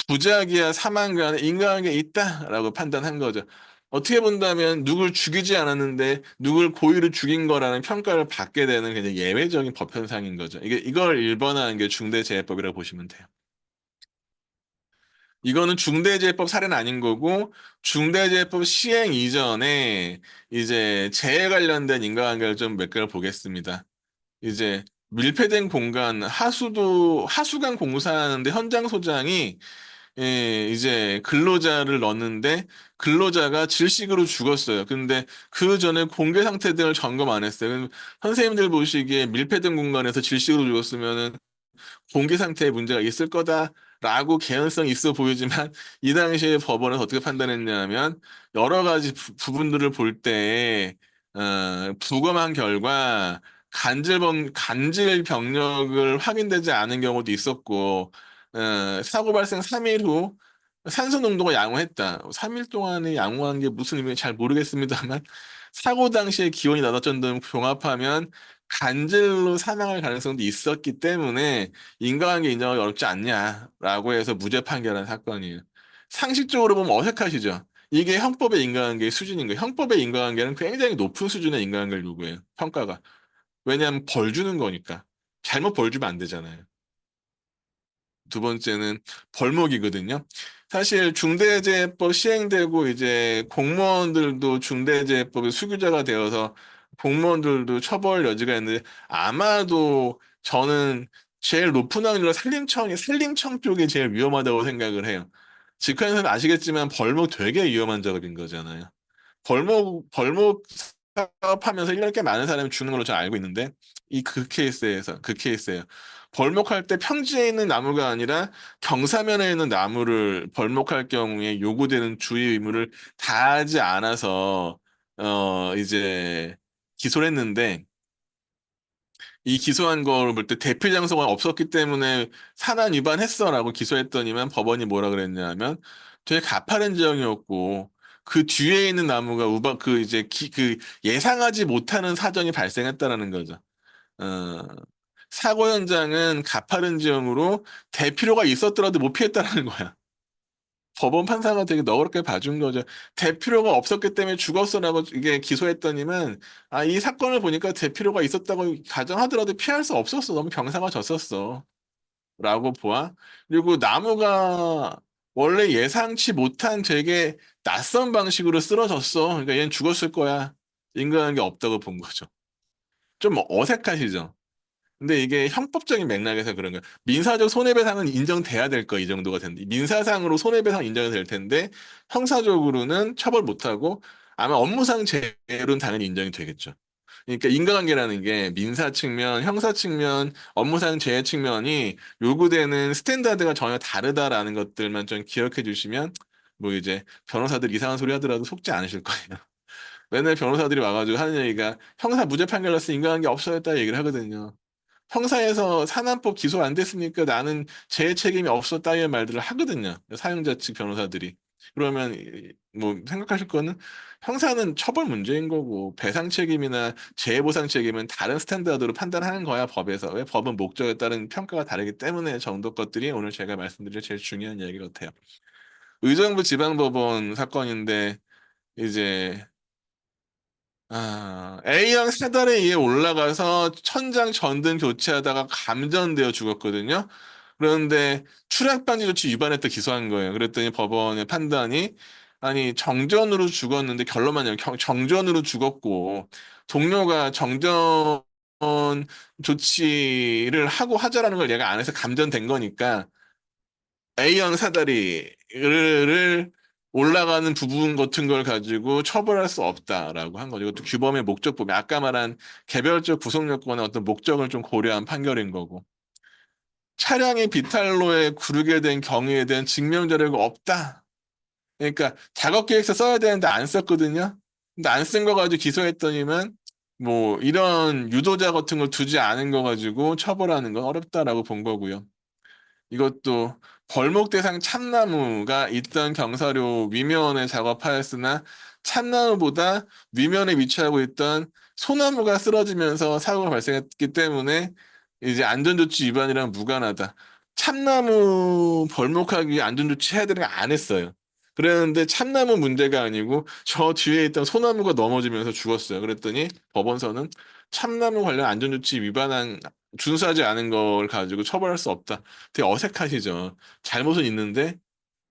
부작위와 사망 간에 인과관계 있다라고 판단한 거죠. 어떻게 본다면 누굴 죽이지 않았는데 누굴 고의로 죽인 거라는 평가를 받게 되는 굉장히 예외적인 법 현상인 거죠. 이걸 일반화한 게 중대재해법이라고 보시면 돼요. 이거는 중대재해법 사례는 아닌 거고, 중대재해법 시행 이전에 이제 재해 관련된 인과관계를 좀 몇 개를 보겠습니다. 이제 밀폐된 공간, 하수관 공사하는데 현장 소장이 이제 근로자를 넣었는데 근로자가 질식으로 죽었어요. 근데 그 전에 공개 상태 등을 점검 안 했어요. 그럼 선생님들 보시기에 밀폐된 공간에서 질식으로 죽었으면 공기 상태에 문제가 있을 거다라고 개연성이 있어 보이지만 이 당시에 법원은 어떻게 판단했냐면 여러 가지 부분들을 볼 때 부검한 결과 간질 병력을 확인되지 않은 경우도 있었고 사고 발생 3일 후 산소 농도가 양호했다. 3일 동안에 양호한 게 무슨 의미인지 잘 모르겠습니다만 사고 당시에 기온이 낮았던 등 종합하면 간질로 사망할 가능성도 있었기 때문에 인과관계 인정하기 어렵지 않냐라고 해서 무죄 판결한 사건이에요. 상식적으로 보면 어색하시죠? 이게 형법의 인과관계의 수준인 거예요. 형법의 인과관계는 굉장히 높은 수준의 인과관계를 요구해요. 평가가. 왜냐하면 벌 주는 거니까. 잘못 벌 주면 안 되잖아요. 두 번째는 벌목이거든요. 사실 중대재해법 시행되고 이제 공무원들도 중대재해법의 수규자가 되어서 공무원들도 처벌 여지가 있는데 아마도 저는 제일 높은 확률로 산림청 쪽이 제일 위험하다고 생각을 해요. 직관에서는 아시겠지만 벌목 되게 위험한 작업인 거잖아요. 벌목 사업하면서 1년에 꽤 많은 사람이 죽는 걸로 저는 알고 있는데 그 케이스예요. 벌목할 때 평지에 있는 나무가 아니라 경사면에 있는 나무를 벌목할 경우에 요구되는 주의 의무를 다하지 않아서 이제 기소를 했는데 이 기소한 걸 볼 때 대피 장소가 없었기 때문에 산안 위반했어라고 기소했더니만 법원이 뭐라 그랬냐면 되게 가파른 지형이었고 그 뒤에 있는 나무가 그 예상하지 못하는 사정이 발생했다라는 거죠. 어, 사고 현장은 가파른 지형으로 대피로가 있었더라도 못 피했다라는 거야. 법원 판사가 되게 너그럽게 봐준 거죠. 대피로가 없었기 때문에 죽었어라고 이게 기소했더니만 이 사건을 보니까 대피로가 있었다고 가정하더라도 피할 수 없었어. 너무 경사가 졌었어. 라고 보아. 그리고 나무가 원래 예상치 못한 되게 낯선 방식으로 쓰러졌어. 그러니까 얘는 죽었을 거야. 인간한 게 없다고 본 거죠. 좀 어색하시죠? 근데 이게 형법적인 맥락에서 그런 거예요. 민사적 손해배상은 인정돼야 될 거, 이 정도가 되는데. 민사상으로 손해배상 인정이 될 텐데, 형사적으로는 처벌 못하고, 아마 업무상 재해로는 당연히 인정이 되겠죠. 그러니까 인과관계라는 게 민사 측면, 형사 측면, 업무상 재해 측면이 요구되는 스탠다드가 전혀 다르다라는 것들만 좀 기억해 주시면, 뭐 이제 변호사들 이상한 소리 하더라도 속지 않으실 거예요. 맨날 변호사들이 와가지고 하는 얘기가 형사 무죄 판결 났어 인과관계 없어졌다 얘기를 하거든요. 형사에서 산안법 기소 안 됐으니까 나는 제 책임이 없었다 이런 말들을 하거든요. 사용자 측 변호사들이. 그러면 뭐 생각하실 거는 형사는 처벌 문제인 거고 배상 책임이나 재해보상 책임은 다른 스탠다드로 판단하는 거야 법에서. 왜 법은 목적에 따른 평가가 다르기 때문에 정도 것들이 오늘 제가 말씀드릴 제일 중요한 이야기 같아요. 의정부 지방법원 사건인데 이제 A형 사다리에 의해 올라가서 천장 전등 교체하다가 감전되어 죽었거든요. 그런데 추락방지 조치 위반했다 기소한 거예요. 그랬더니 법원의 판단이 아니 정전으로 죽었는데 결론만 요 정전으로 죽었고 동료가 정전 조치를 하고 하자라는 걸 얘가 안 해서 감전된 거니까 A형 사다리를 올라가는 부분 같은 걸 가지고 처벌할 수 없다라고 한 거죠. 이것도 규범의 목적 부분. 아까 말한 개별적 구속 요건의 어떤 목적을 좀 고려한 판결인 거고. 차량이 비탈로에 구르게 된 경위에 대한 증명 자료가 없다. 그러니까 작업 계획서 써야 되는데 안 썼거든요. 근데 안 쓴 거 가지고 기소했더니만 뭐 이런 유도자 같은 걸 두지 않은 거 가지고 처벌하는 건 어렵다라고 본 거고요. 이것도 벌목 대상 참나무가 있던 경사로 위면에 작업하였으나 참나무보다 위면에 위치하고 있던 소나무가 쓰러지면서 사고가 발생했기 때문에 이제 안전조치 위반이랑 무관하다. 참나무 벌목하기 위해 안전조치 해야 되는 거 안 했어요. 그랬는데 참나무 문제가 아니고 저 뒤에 있던 소나무가 넘어지면서 죽었어요. 그랬더니 법원서는 참나무 관련 안전조치 위반한 준수하지 않은 걸 가지고 처벌할 수 없다. 되게 어색하시죠. 잘못은 있는데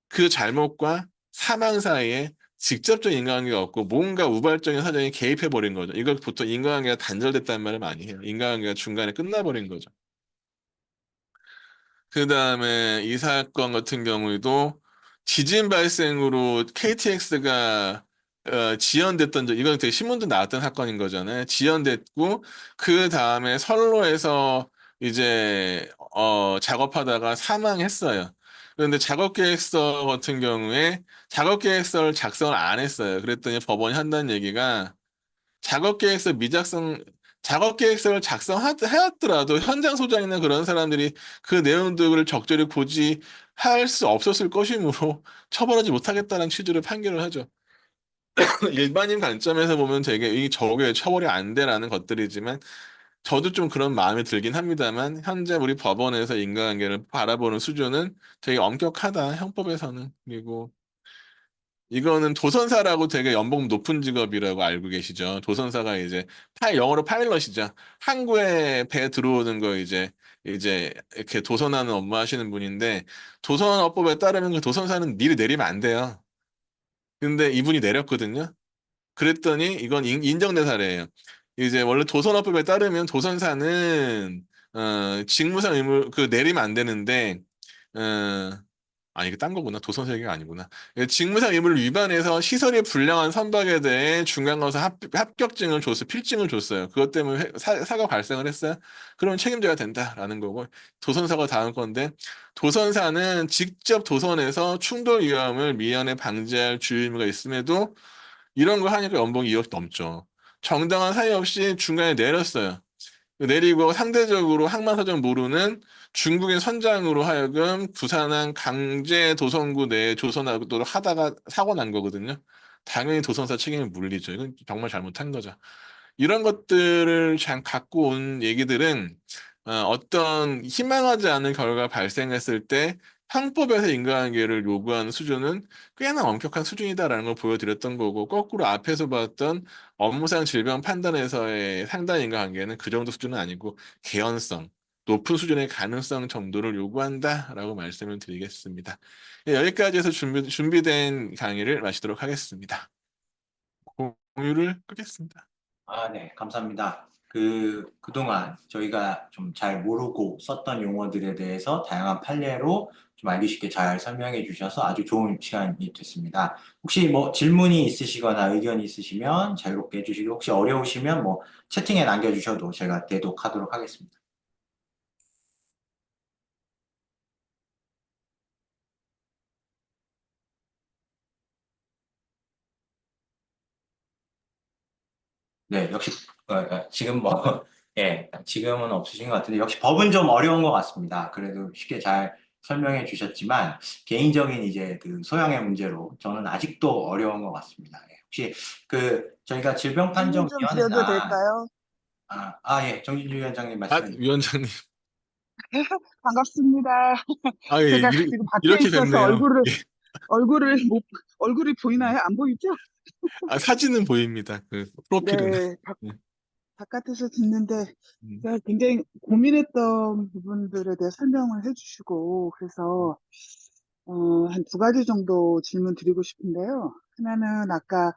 그 잘못과 사망 사이에 직접적 인과관계가 없고 뭔가 우발적인 사정이 개입해 버린 거죠. 이걸 보통 인과관계가 단절됐다는 말을 많이 해요. 인과관계가 중간에 끝나버린 거죠. 그 다음에 이 사건 같은 경우에도 지진 발생으로 KTX가 지연됐던 이건 되게 신문도 나왔던 사건인 거잖아요. 지연됐고 그 다음에 선로에서 이제 작업하다가 사망했어요. 그런데 작업계획서 같은 경우에 작업계획서를 작성을 안 했어요. 그랬더니 법원이 한다는 얘기가 작업계획서 미작성, 작업계획서를 작성하였더라도 현장 소장이나 그런 사람들이 그 내용들을 적절히 고지할 수 없었을 것이므로 처벌하지 못하겠다는 취지로 판결을 하죠. 일반인 관점에서 보면 되게 저게 처벌이 안 돼라는 것들이지만 저도 좀 그런 마음이 들긴 합니다만 현재 우리 법원에서 인과관계를 바라보는 수준은 되게 엄격하다, 형법에서는. 그리고 이거는 도선사라고 되게 연봉 높은 직업이라고 알고 계시죠. 도선사가 이제 영어로 파일럿이죠. 항구에 배 들어오는 거 이제 이렇게 도선하는 업무 하시는 분인데 도선업법에 따르면 그 도선사는 미리 내리면 안 돼요. 근데 이분이 내렸거든요. 그랬더니 이건 인정된 사례예요. 이제 원래 도선업법에 따르면 도선사는 직무상 의무 그 내리면 안 되는데 어, 아니, 이게 딴 거구나. 도선사 얘기가 아니구나. 직무상 의무를 위반해서 시설이 불량한 선박에 대해 중간고사 합격증을 줬어요. 필증을 줬어요. 그것 때문에 사가 발생을 했어요. 그러면 책임져야 된다라는 거고, 도선사가 다음 건데, 도선사는 직접 도선에서 충돌 위험을 미연에 방지할 주의 의무가 있음에도 이런 거 하니까 연봉이 2억 넘죠. 정당한 사유 없이 중간에 내렸어요. 내리고 상대적으로 항만사정 모르는 중국인 선장으로 하여금 부산항 강제 도선구 내에 조선하도록 하다가 사고 난 거거든요. 당연히 도선사 책임을 물리죠. 이건 정말 잘못한 거죠. 이런 것들을 잘 갖고 온 얘기들은 어떤 희망하지 않은 결과가 발생했을 때 형법에서 인과관계를 요구하는 수준은 꽤나 엄격한 수준이다라는 걸 보여드렸던 거고 거꾸로 앞에서 봤던 업무상 질병 판단에서의 상당 인과관계는 그 정도 수준은 아니고 개연성, 높은 수준의 가능성 정도를 요구한다라고 말씀을 드리겠습니다. 네, 여기까지 해서 준비된 강의를 마치도록 하겠습니다. 공유를 끄겠습니다. 아, 네, 감사합니다. 그동안 저희가 좀 잘 모르고 썼던 용어들에 대해서 다양한 판례로 좀 알기 쉽게 잘 설명해 주셔서 아주 좋은 시간이 됐습니다. 혹시 뭐 질문이 있으시거나 의견이 있으시면 자유롭게 해주시고, 혹시 어려우시면 뭐 채팅에 남겨주셔도 제가 대독하도록 하겠습니다. 네, 역시 지금 뭐 예, 지금은 없으신 것 같은데 역시 법은 좀 어려운 것 같습니다. 그래도 쉽게 잘 설명해 주셨지만 개인적인 이제 그 소양의 문제로 저는 아직도 어려운 것 같습니다. 예, 혹시 저희가 질문 좀 드려도 질병판정위원회나 될까요? 예, 정진주 위원장님 말씀해 주세요. 위원장님. 반갑습니다. 아, 예, 제가 지금 밖에 이렇게 있어서 뵙네요. 얼굴을 못, 얼굴이 보이나요? 안 보이죠? 아, 사진은 보입니다. 그 프로필은. 네, 네. 바깥에서 듣는데 음, 제가 굉장히 고민했던 부분들에 대해 설명을 해주시고 그래서 한 두 가지 정도 질문 드리고 싶은데요. 하나는 아까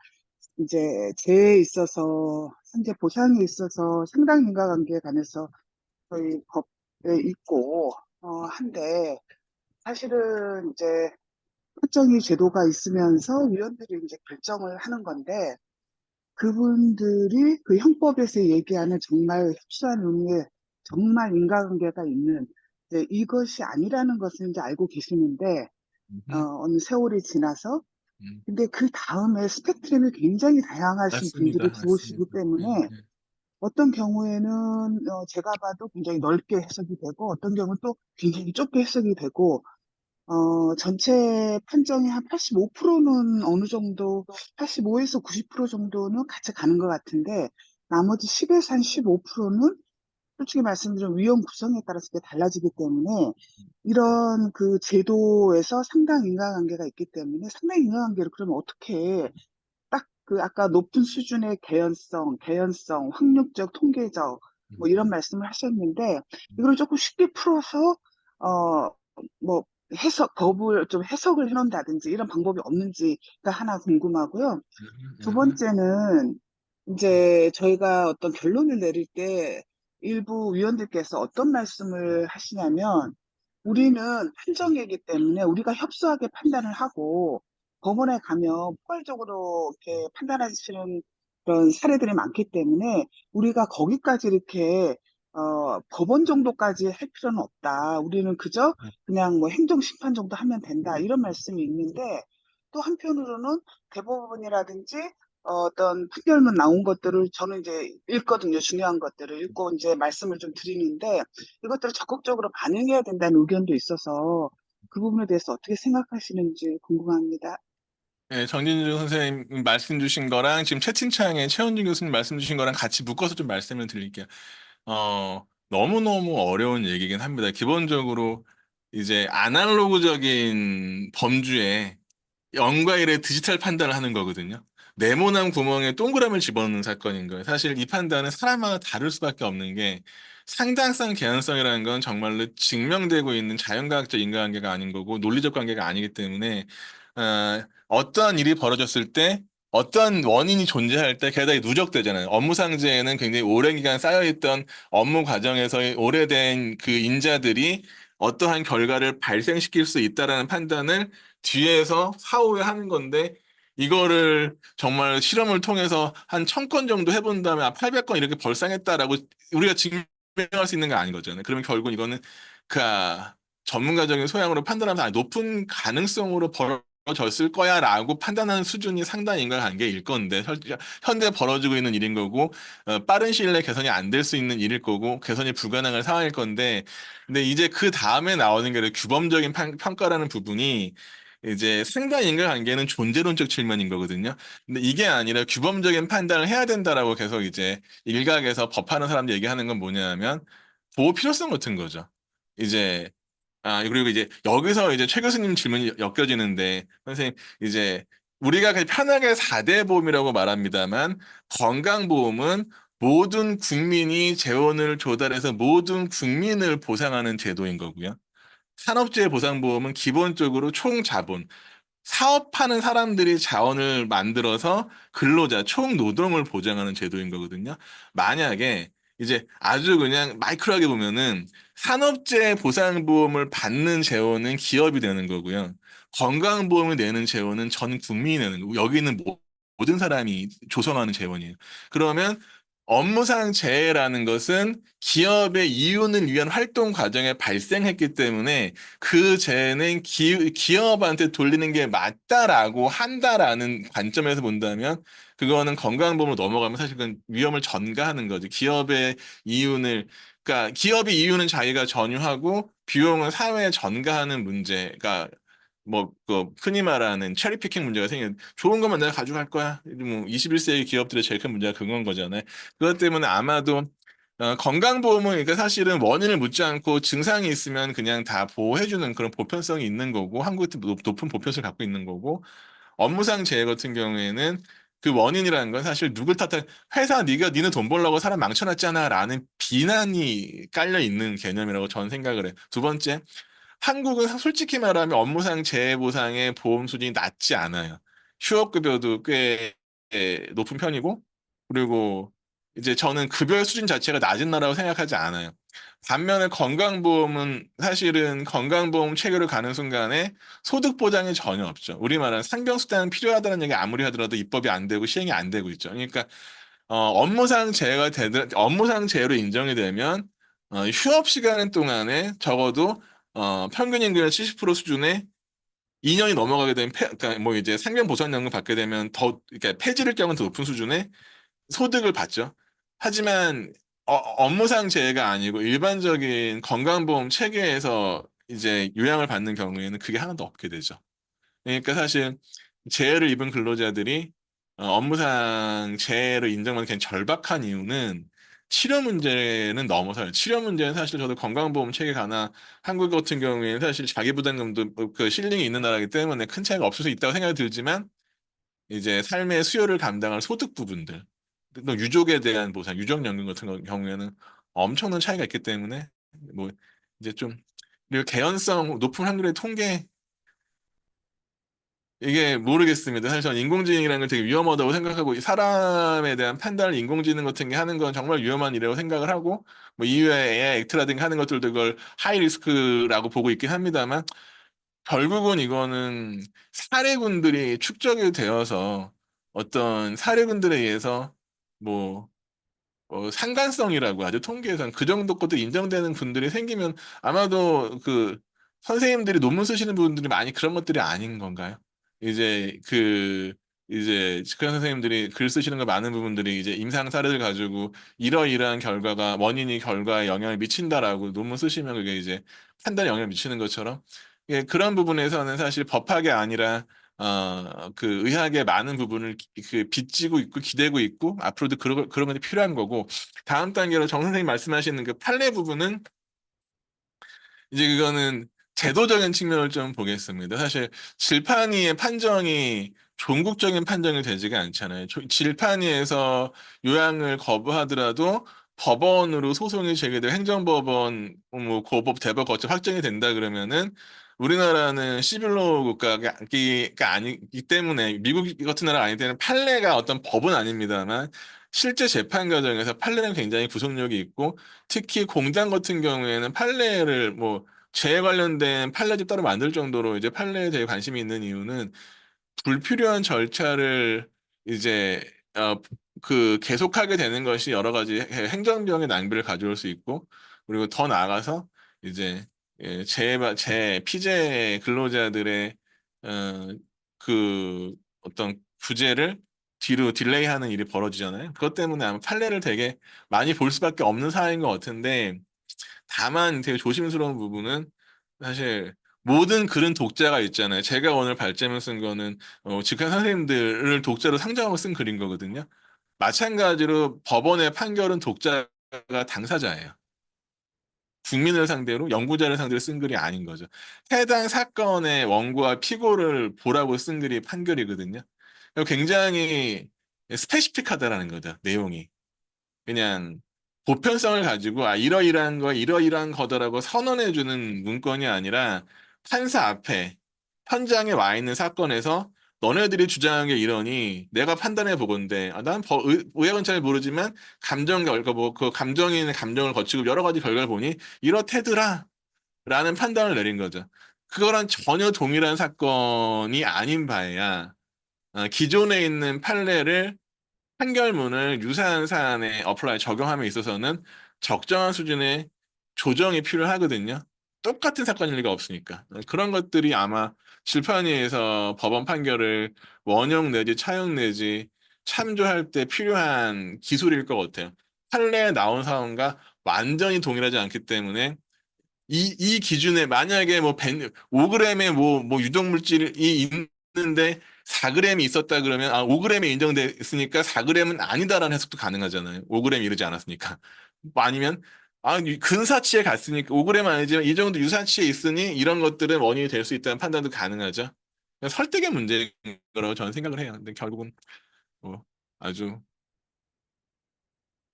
이제 재해에 있어서 현재 보상에 있어서 상당 인과관계에 관해서 저희 법에 있고 한데 사실은 이제 특정의 제도가 있으면서 위원들이 이제 결정을 하는 건데 그분들이 그 형법에서 얘기하는 정말 흡사한 의미의 정말 인과관계가 있는 이제 이것이 아니라는 것을 이제 알고 계시는데 어느 세월이 지나서 음. 근데 그 다음에 스펙트럼이 굉장히 다양하신 분들이 맞습니다. 들어오시기 맞습니다. 네, 때문에 네. 어떤 경우에는 제가 봐도 굉장히 넓게 해석이 되고 어떤 경우는 또 굉장히 좁게 해석이 되고 전체 판정이 한 85%는 어느 정도, 85에서 90% 정도는 같이 가는 것 같은데, 나머지 10에서 한 15%는 솔직히 말씀드리면 위원 구성에 따라서 이게 달라지기 때문에, 이런 그 제도에서 상당 인과관계가 있기 때문에, 상당 인과관계를 그러면 어떻게 딱 그 아까 높은 수준의 개연성, 확률적, 통계적 뭐 이런 말씀을 하셨는데 이걸 조금 쉽게 풀어서 어 뭐 법을 좀 해석을 해놓는다든지 이런 방법이 없는지가 하나 궁금하고요. 두 번째는 이제 저희가 어떤 결론을 내릴 때 일부 위원들께서 어떤 말씀을 하시냐면 우리는 판정이기 때문에 우리가 협소하게 판단을 하고 법원에 가면 포괄적으로 이렇게 판단하시는 그런 사례들이 많기 때문에 우리가 거기까지 이렇게 법원 정도까지 할 필요는 없다. 우리는 그저 그냥 뭐 행정심판 정도 하면 된다. 이런 말씀이 있는데 또 한편으로는 대법원이라든지 어떤 판결문 나온 것들을 저는 이제 읽거든요. 중요한 것들을 읽고 이제 말씀을 좀 드리는데 이것들을 적극적으로 반영해야 된다는 의견도 있어서 그 부분에 대해서 어떻게 생각하시는지 궁금합니다. 네, 정진주 선생님 말씀 주신 거랑 지금 채팅창에 최원준 교수님 말씀 주신 거랑 같이 묶어서 좀 말씀을 드릴게요. 너무너무 어려운 얘기긴 합니다. 기본적으로 이제 아날로그적인 범주에 0과 1의 디지털 판단을 하는 거거든요. 네모난 구멍에 동그라미를 집어넣는 사건인 거예요. 사실 이 판단은 사람마다 다를 수밖에 없는 게 상당성, 개연성이라는 건 정말로 증명되고 있는 자연과학적 인과관계가 아닌 거고 논리적 관계가 아니기 때문에 어떠한 일이 벌어졌을 때 어떠한 원인이 존재할 때 게다가 누적되잖아요. 업무상재에는 굉장히 오랜 기간 쌓여있던 업무 과정에서의 오래된 그 인자들이 어떠한 결과를 발생시킬 수 있다라는 판단을 뒤에서 사후에 하는 건데 이거를 정말 실험을 통해서 한 1000건 정도 해본 다음에 800건 이렇게 벌상했다라고 우리가 증명할 수 있는 거 아닌 거잖아요. 그러면 결국 이거는 전문가적인 소양으로 판단하면서 높은 가능성으로 벌어졌을 거야라고 판단하는 수준이 상당히 인과관계일 건데 현재 벌어지고 있는 일인 거고 빠른 시일 내에 개선이 안 될 수 있는 일일 거고 개선이 불가능한 상황일 건데 근데 이제 그 다음에 나오는 게 규범적인 평가라는 부분이 이제 상당 인과관계는 존재론적 측면인 거거든요. 근데 이게 아니라 규범적인 판단을 해야 된다라고 계속 이제 일각에서 법하는 사람들 얘기하는 건 뭐냐면 보호 필요성 같은 거죠. 이제 그리고 이제 여기서 이제 최 교수님 질문이 엮여지는데 선생님 이제 우리가 그냥 편하게 4대 보험이라고 말합니다만 건강보험은 모든 국민이 재원을 조달해서 모든 국민을 보상하는 제도인 거고요. 산업재해 보상보험은 기본적으로 총자본, 사업하는 사람들이 자원을 만들어서 근로자, 총노동을 보장하는 제도인 거거든요. 만약에 이제 아주 그냥 마이크로하게 보면은 산업재해 보상보험을 받는 재원은 기업이 되는 거고요. 건강보험을 내는 재원은 전 국민이 내는 거고, 여기는 모든 사람이 조성하는 재원이에요. 그러면 업무상 재해라는 것은 기업의 이윤을 위한 활동 과정에 발생했기 때문에 그 재는 기업한테 돌리는 게 맞다라고 한다라는 관점에서 본다면 그거는 건강보험으로 넘어가면 사실 은 위험을 전가하는 거지. 그러니까 기업의 이윤은 자기가 전유하고 비용은 사회에 전가하는 문제가 그 흔히 말하는 체리피킹 문제가 생겨. 좋은 것만 내가 가져갈 거야. 뭐 21세기 기업들의 제일 큰 문제가 그건 거잖아요. 그것 때문에 아마도 건강보험은 그러니까 사실은 원인을 묻지 않고 증상이 있으면 그냥 다 보호해주는 그런 보편성이 있는 거고 한국도 높은 보편성을 갖고 있는 거고 업무상 재해 같은 경우에는 그 원인이라는 건 사실 누굴 탓할 회사 니네 돈 벌려고 사람 망쳐놨잖아라는 비난이 깔려 있는 개념이라고 저는 생각을 해요. 두 번째, 한국은 솔직히 말하면 업무상 재해 보상의 보험 수준이 낮지 않아요. 휴업급여도 꽤 높은 편이고 그리고 이제 저는 급여의 수준 자체가 낮은 나라고 생각하지 않아요. 반면에 건강보험은 사실은 건강보험 체결을 가는 순간에 소득 보장이 전혀 없죠. 우리 말하는 상병수당은 필요하다는 얘기 아무리 하더라도 입법이 안 되고 시행이 안 되고 있죠. 그러니까 업무상 재해로 인정이 되면 휴업 시간 동안에 적어도 평균 임금의 70% 수준의 2년이 넘어가게 되면 그러니까 뭐 이제 상병 보상연금 받게 되면 그러니까 폐지를 경우는 더 높은 수준의 소득을 받죠. 하지만 업무상 재해가 아니고 일반적인 건강보험 체계에서 이제 요양을 받는 경우에는 그게 하나도 없게 되죠. 그러니까 사실 재해를 입은 근로자들이 업무상 재해를 인정받는 게 절박한 이유는 치료 문제는 넘어서요. 치료 문제는 사실 저도 건강보험 체계 가나 한국 같은 경우에는 사실 자기 부담금도 그 실링이 있는 나라이기 때문에 큰 차이가 없을 수 있다고 생각이 들지만 이제 삶의 수요를 감당할 소득 부분들, 또 유족에 대한 보상, 유족연금 같은 경우에는 엄청난 차이가 있기 때문에 뭐 이제 좀 그리고 개연성 높은 확률의 통계 이게 모르겠습니다. 사실 저는 인공지능이라는 걸 되게 위험하다고 생각하고 이 사람에 대한 판단을 인공지능 같은 게 하는 건 정말 위험한 일이라고 생각을 하고 뭐 이후에 AI 액트라든가 하는 것들도 그걸 하이 리스크라고 보고 있긴 합니다만 결국은 이거는 사례군들이 축적이 되어서 어떤 사례군들에 의해서 뭐 상관성이라고 하죠. 통계에서는 그 정도 것도 인정되는 분들이 생기면 아마도 그 선생님들이 논문 쓰시는 분들이 많이 그런 것들이 아닌 건가요? 이제 이제 그런 선생님들이 글 쓰시는 거 많은 부분들이 이제 임상 사례를 가지고 이러이러한 결과가 원인이 결과에 영향을 미친다라고 논문 쓰시면 그게 이제 판단에 영향을 미치는 것처럼 예, 그런 부분에서는 사실 법학이 아니라 그 의학의 많은 부분을 빚지고 있고 기대고 있고 앞으로도 그런 것이 필요한 거고 다음 단계로 정 선생님 말씀하시는 그 판례 부분은 이제 그거는 제도적인 측면을 좀 보겠습니다. 사실 질판위의 판정이 종국적인 판정이 되지가 않잖아요. 질판위에서 요양을 거부하더라도 법원으로 소송이 제기돼 행정법원, 뭐 고법, 대법 거쳐 확정이 된다 그러면은 우리나라는 시빌로 국가가 아니기 때문에 미국 같은 나라 아니기 때문에 판례가 어떤 법은 아닙니다만 실제 재판 과정에서 판례는 굉장히 구속력이 있고 특히 공장 같은 경우에는 판례를 뭐 재해 관련된 판례집 따로 만들 정도로 이제 판례에 대해 관심이 있는 이유는 불필요한 절차를 이제 계속하게 되는 것이 여러 가지 행정적인 낭비를 가져올 수 있고 그리고 더 나아가서 이제 피재 근로자들의 어, 어떤 구제를 뒤로 딜레이하는 일이 벌어지잖아요. 그것 때문에 아마 판례를 되게 많이 볼 수밖에 없는 사회인 것 같은데 다만 되게 조심스러운 부분은 사실 모든 글은 독자가 있잖아요. 제가 오늘 발제문 쓴 거는 직한 선생님들을 독자로 상정하고 쓴 글인 거거든요. 마찬가지로 법원의 판결은 독자가 당사자예요. 국민을 상대로 연구자를 상대로 쓴 글이 아닌 거죠. 해당 사건의 원고와 피고를 보라고 쓴 글이 판결이거든요. 굉장히 스페시픽하다라는 거죠. 내용이. 그냥 보편성을 가지고 이러이러한 거 이러이러한 거더라고 선언해주는 문건이 아니라 판사 앞에 현장에 와 있는 사건에서 너네들이 주장한 게 이러니 내가 판단해 보건대 난 의학은 잘 모르지만 감정 결과 그 감정인의 감정을 거치고 여러 가지 결과를 보니 이렇대더라 라는 판단을 내린 거죠. 그거랑 전혀 동일한 사건이 아닌 바에야 기존에 있는 판례를 판결문을 유사한 사안에 적용함에 있어서는 적정한 수준의 조정이 필요하거든요. 똑같은 사건일 리가 없으니까. 그런 것들이 아마 질판위에서 법원 판결을 원형 내지 차용 내지 참조할 때 필요한 기술일 것 같아요. 판례에 나온 사안과 완전히 동일하지 않기 때문에 이 기준에 만약에 뭐 5g의 뭐 유독물질이 있는데 4g이 있었다 그러면 5g이 인정됐으니까 4g은 아니다라는 해석도 가능하잖아요. 5g 이르지 않았으니까. 뭐 아니면 근사치에 갔으니까 5g 아니지만 이 정도 유사치에 있으니 이런 것들은 원인이 될 수 있다는 판단도 가능하죠. 설득의 문제인 거라고 저는 생각을 해요. 근데 결국은 뭐 아주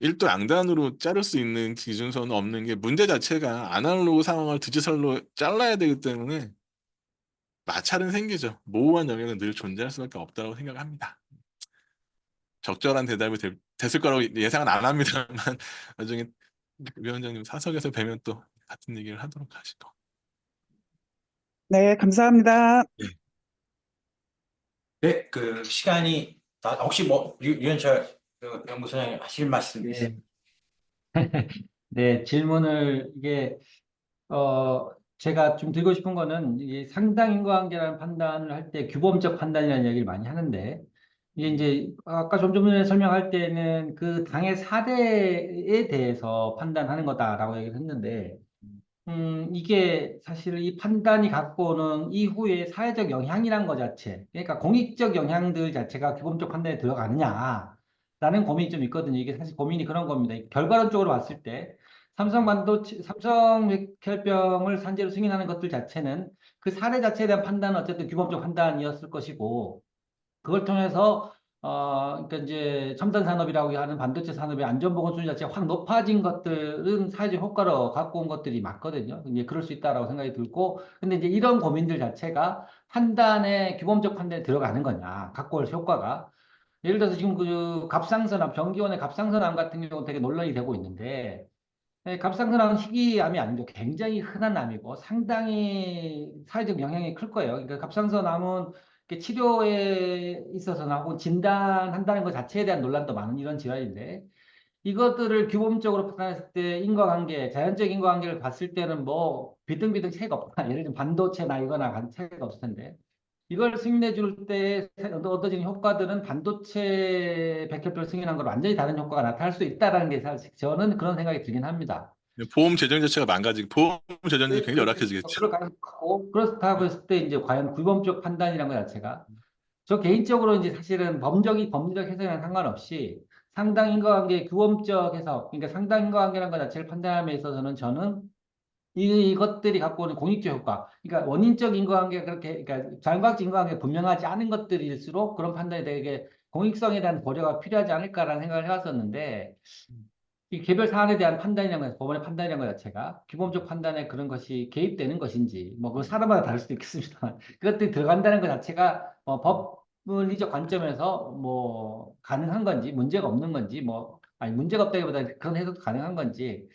일도 양단으로 자를 수 있는 기준서는 없는 게 문제 자체가 아날로그 상황을 디지털로 잘라야 되기 때문에 마찰은 생기죠. 모호한 영역은 늘 존재할 수밖에 없다고 생각합니다. 적절한 대답이 됐을 거라고 예상은 안 합니다만 나중에 위원장님 사석에서 뵈면 또 같은 얘기를 하도록 하시고. 네, 감사합니다. 예. 네, 그 시간이 혹시 뭐 유현철 연구소장님 하실 말씀 있으세요? 네. 네, 질문을 제가 좀 드리고 싶은 거는 이게 상당 인과관계라는 판단을 할 때 규범적 판단이라는 얘기를 많이 하는데 이게 이제 아까 좀 전에 설명할 때는 그 당의 사대에 대해서 판단하는 거다라고 얘기를 했는데 이게 사실 이 판단이 갖고 오는 이후의 사회적 영향이란 것 자체, 그러니까 공익적 영향들 자체가 규범적 판단에 들어가느냐라는 고민이 좀 있거든요. 이게 사실 고민이 그런 겁니다. 결과론적으로 봤을 때 삼성 백혈병을 산재로 승인하는 것들 자체는 그 사례 자체에 대한 판단은 어쨌든 규범적 판단이었을 것이고, 그걸 통해서 그러니까 이제 첨단 산업이라고 하는 반도체 산업의 안전보건 수준 자체가 확 높아진 것들은 사회적 효과로 갖고 온 것들이 맞거든요. 이제 그럴 수 있다라고 생각이 들고, 근데 이제 이런 고민들 자체가 판단에 규범적 판단에 들어가는 거냐, 갖고 올 효과가. 예를 들어서 지금 그 갑상선암, 정기원의 갑상선암 같은 경우는 되게 논란이 되고 있는데, 갑상선암은 희귀암이 아니고 굉장히 흔한 암이고 상당히 사회적 영향이 클 거예요. 그러니까 갑상선암은 이렇게 치료에 있어서나 혹은 진단한다는 것 자체에 대한 논란도 많은 이런 질환인데, 이것들을 규범적으로 판단했을 때 인과관계, 자연적 인과관계를 봤을 때는 뭐 비등비등 차이가 없다. 예를 들면 반도체나 이거나 차이가 없을 텐데, 이걸 승인해 줄 때 얻어지는 효과들은 반도체 백혈병을 승인한 걸 완전히 다른 효과가 나타날 수 있다라는 게 사실 저는 그런 생각이 들긴 합니다. 보험 재정 자체가 망가지고 보험 재정이 굉장히 그럴 열악해지겠죠. 가능성이 크고, 그렇다고 했을 때 이제 과연 규범적 판단이라는 것 자체가, 저 개인적으로 이제 사실은 법리적 해석이랑 상관없이 상당 인과관계 규범적 해석, 그러니까 상당 인과관계라는 것 자체를 판단함에 있어서는 저는 이것들이 갖고 오는 공익적 효과, 그러니까 원인적 인과관계가 그렇게, 그러니까 장과학적 인과관계가 분명하지 않은 것들일수록 그런 판단이 되게 공익성에 대한 고려가 필요하지 않을까라는 생각을 해왔었는데, 이 개별 사안에 대한 판단이라는 것, 법원의 판단이라는 것 자체가 규범적 판단에 그런 것이 개입되는 것인지, 뭐, 그 사람마다 다를 수도 있겠습니다만, 그것들이 들어간다는 것 자체가, 법리적 관점에서 뭐, 가능한 건지, 문제가 없는 건지, 뭐, 아니, 문제가 없다기보다 그런 해석도 가능한 건지,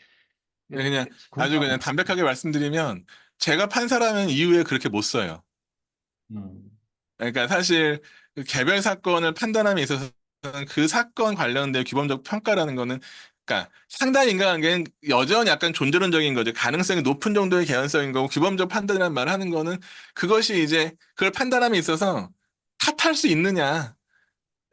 그냥 아주 그냥 궁금합니다. 담백하게 말씀드리면 제가 판사라면 이후에 그렇게 못 써요. 음. 그러니까 사실 그 개별 사건을 판단함에 있어서는 그 사건 관련된 규범적 평가라는 거는 그러니까 상당 인과관계는 여전히 약간 존재론적인 거죠. 가능성이 높은 정도의 개연성인 거고 규범적 판단이라는 말을 하는 거는 그것이 이제 그걸 판단함에 있어서 탓할 수 있느냐.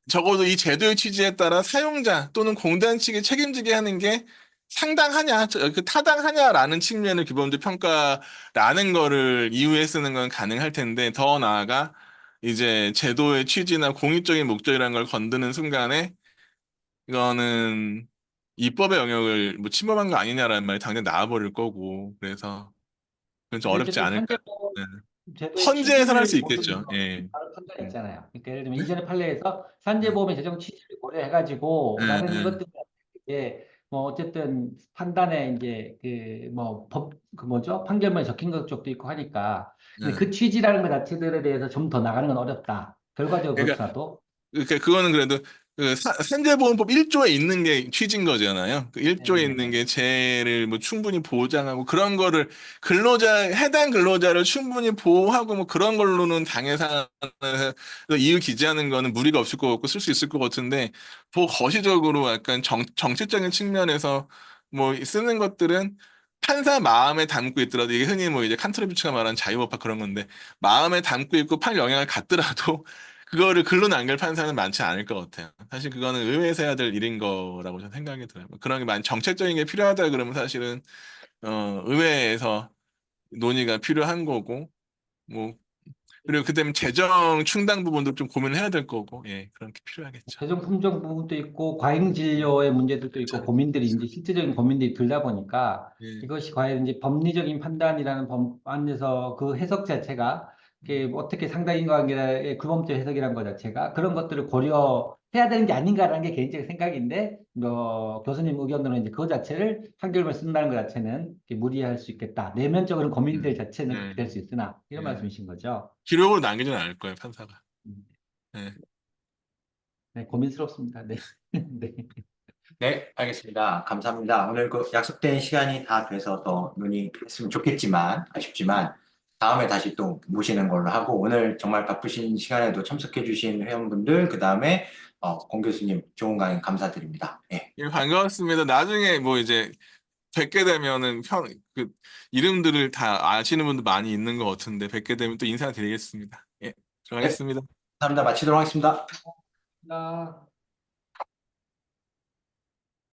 적어도 이 제도의 취지에 따라 사용자 또는 공단 측이 책임지게 하는 게 상당하냐, 그 타당하냐라는 측면의 규범적 평가라는 거를 이유에 쓰는 건 가능할 텐데 더 나아가 이제 제도의 취지나 공익적인 목적이라는 걸 건드는 순간에 이거는 입법의 영역을 뭐 침범한 거 아니냐라는 말이 당연히 나와버릴 거고 그래서 그건 좀 근데 어렵지 어쨌든 않을까. 산재보험 네. 제도의 헌재에서는 할 취지를 수 있겠죠. 고려해서 예. 다른 판단이 음. 있잖아요. 그러니까 예를 들면 이전의 판례에서 네. 산재보험의 제정 취지를 고려해가지고 네. 라는 네. 것들이 이게 뭐 어쨌든 판단에 이제 그 뭐 법 그 뭐죠 판결문에 적힌 것 쪽도 있고 하니까, 근데 네. 그 취지라는 것 자체들에 대해서 좀 더 나가는 건 어렵다. 결과적으로 그러니까 그렇더라도. 그거는 그래도 그 산재보험법 1조에 있는 게 취지인 거잖아요. 그 1조에 있는 네네네. 게 재해를 뭐 충분히 보장하고 그런 거를 해당 근로자를 충분히 보호하고 뭐 그런 걸로는 당해사항에서 이유 기재하는 거는 무리가 없을 것 같고 쓸 수 있을 것 같은데 더 거시적으로 약간 정치적인 측면에서 뭐 쓰는 것들은 판사 마음에 담고 있더라도 이게 흔히 뭐 이제 칸트로비츠가 말하는 자유법화 그런 건데 마음에 담고 있고 판 영향을 갖더라도 그거를 글로 남길 판사는 많지 않을 것 같아요. 사실 그거는 의회에서 해야 될 일인 거라고 저는 생각이 들어요. 뭐 그런 게 많이 정책적인 게 필요하다 그러면 사실은 의회에서 논의가 필요한 거고 뭐 그리고 그다음에 재정 충당 부분도 좀 고민을 해야 될 거고 예 그런 게 필요하겠죠. 재정 품종 부분도 있고 과잉 진료의 문제들도 있고 자, 고민들이 이제 실질적인 고민들이 들다 보니까 예, 이것이 과연 이제 법리적인 판단이라는 법안에서 그 해석 자체가 이게 어떻게 상당인과관계의 규범적 해석이라는 것 자체가 그런 것들을 고려해야 되는 게 아닌가라는 게 개인적인 생각인데, 교수님 의견으로는 이제 그 자체를 판결문에 쓴다는 것 자체는 이렇게 무리할 수 있겠다. 내면적으로 고민될 자체는 그렇게 예, 될 수 있으나 이런 예. 말씀이신 거죠. 기록으로 남기지는 않을 거예요 판사가. 음. 예. 네, 고민스럽습니다. 네. 네. 네, 알겠습니다. 감사합니다. 오늘 그 약속된 시간이 다 돼서 더 논의했으면 좋겠지만, 아쉽지만, 다음에 다시 또 모시는 걸로 하고, 오늘 정말 바쁘신 시간에도 참석해주신 회원분들, 그 다음에 공 교수님 좋은 강의 감사드립니다. 예. 예, 반가웠습니다. 나중에 뭐 이제 뵙게 되면은 그 이름들을 다 아시는 분들 많이 있는 것 같은데 뵙게 되면 또 인사드리겠습니다. 예, 네, 들어가겠습니다. 감사합니다. 마치도록 하겠습니다. 아.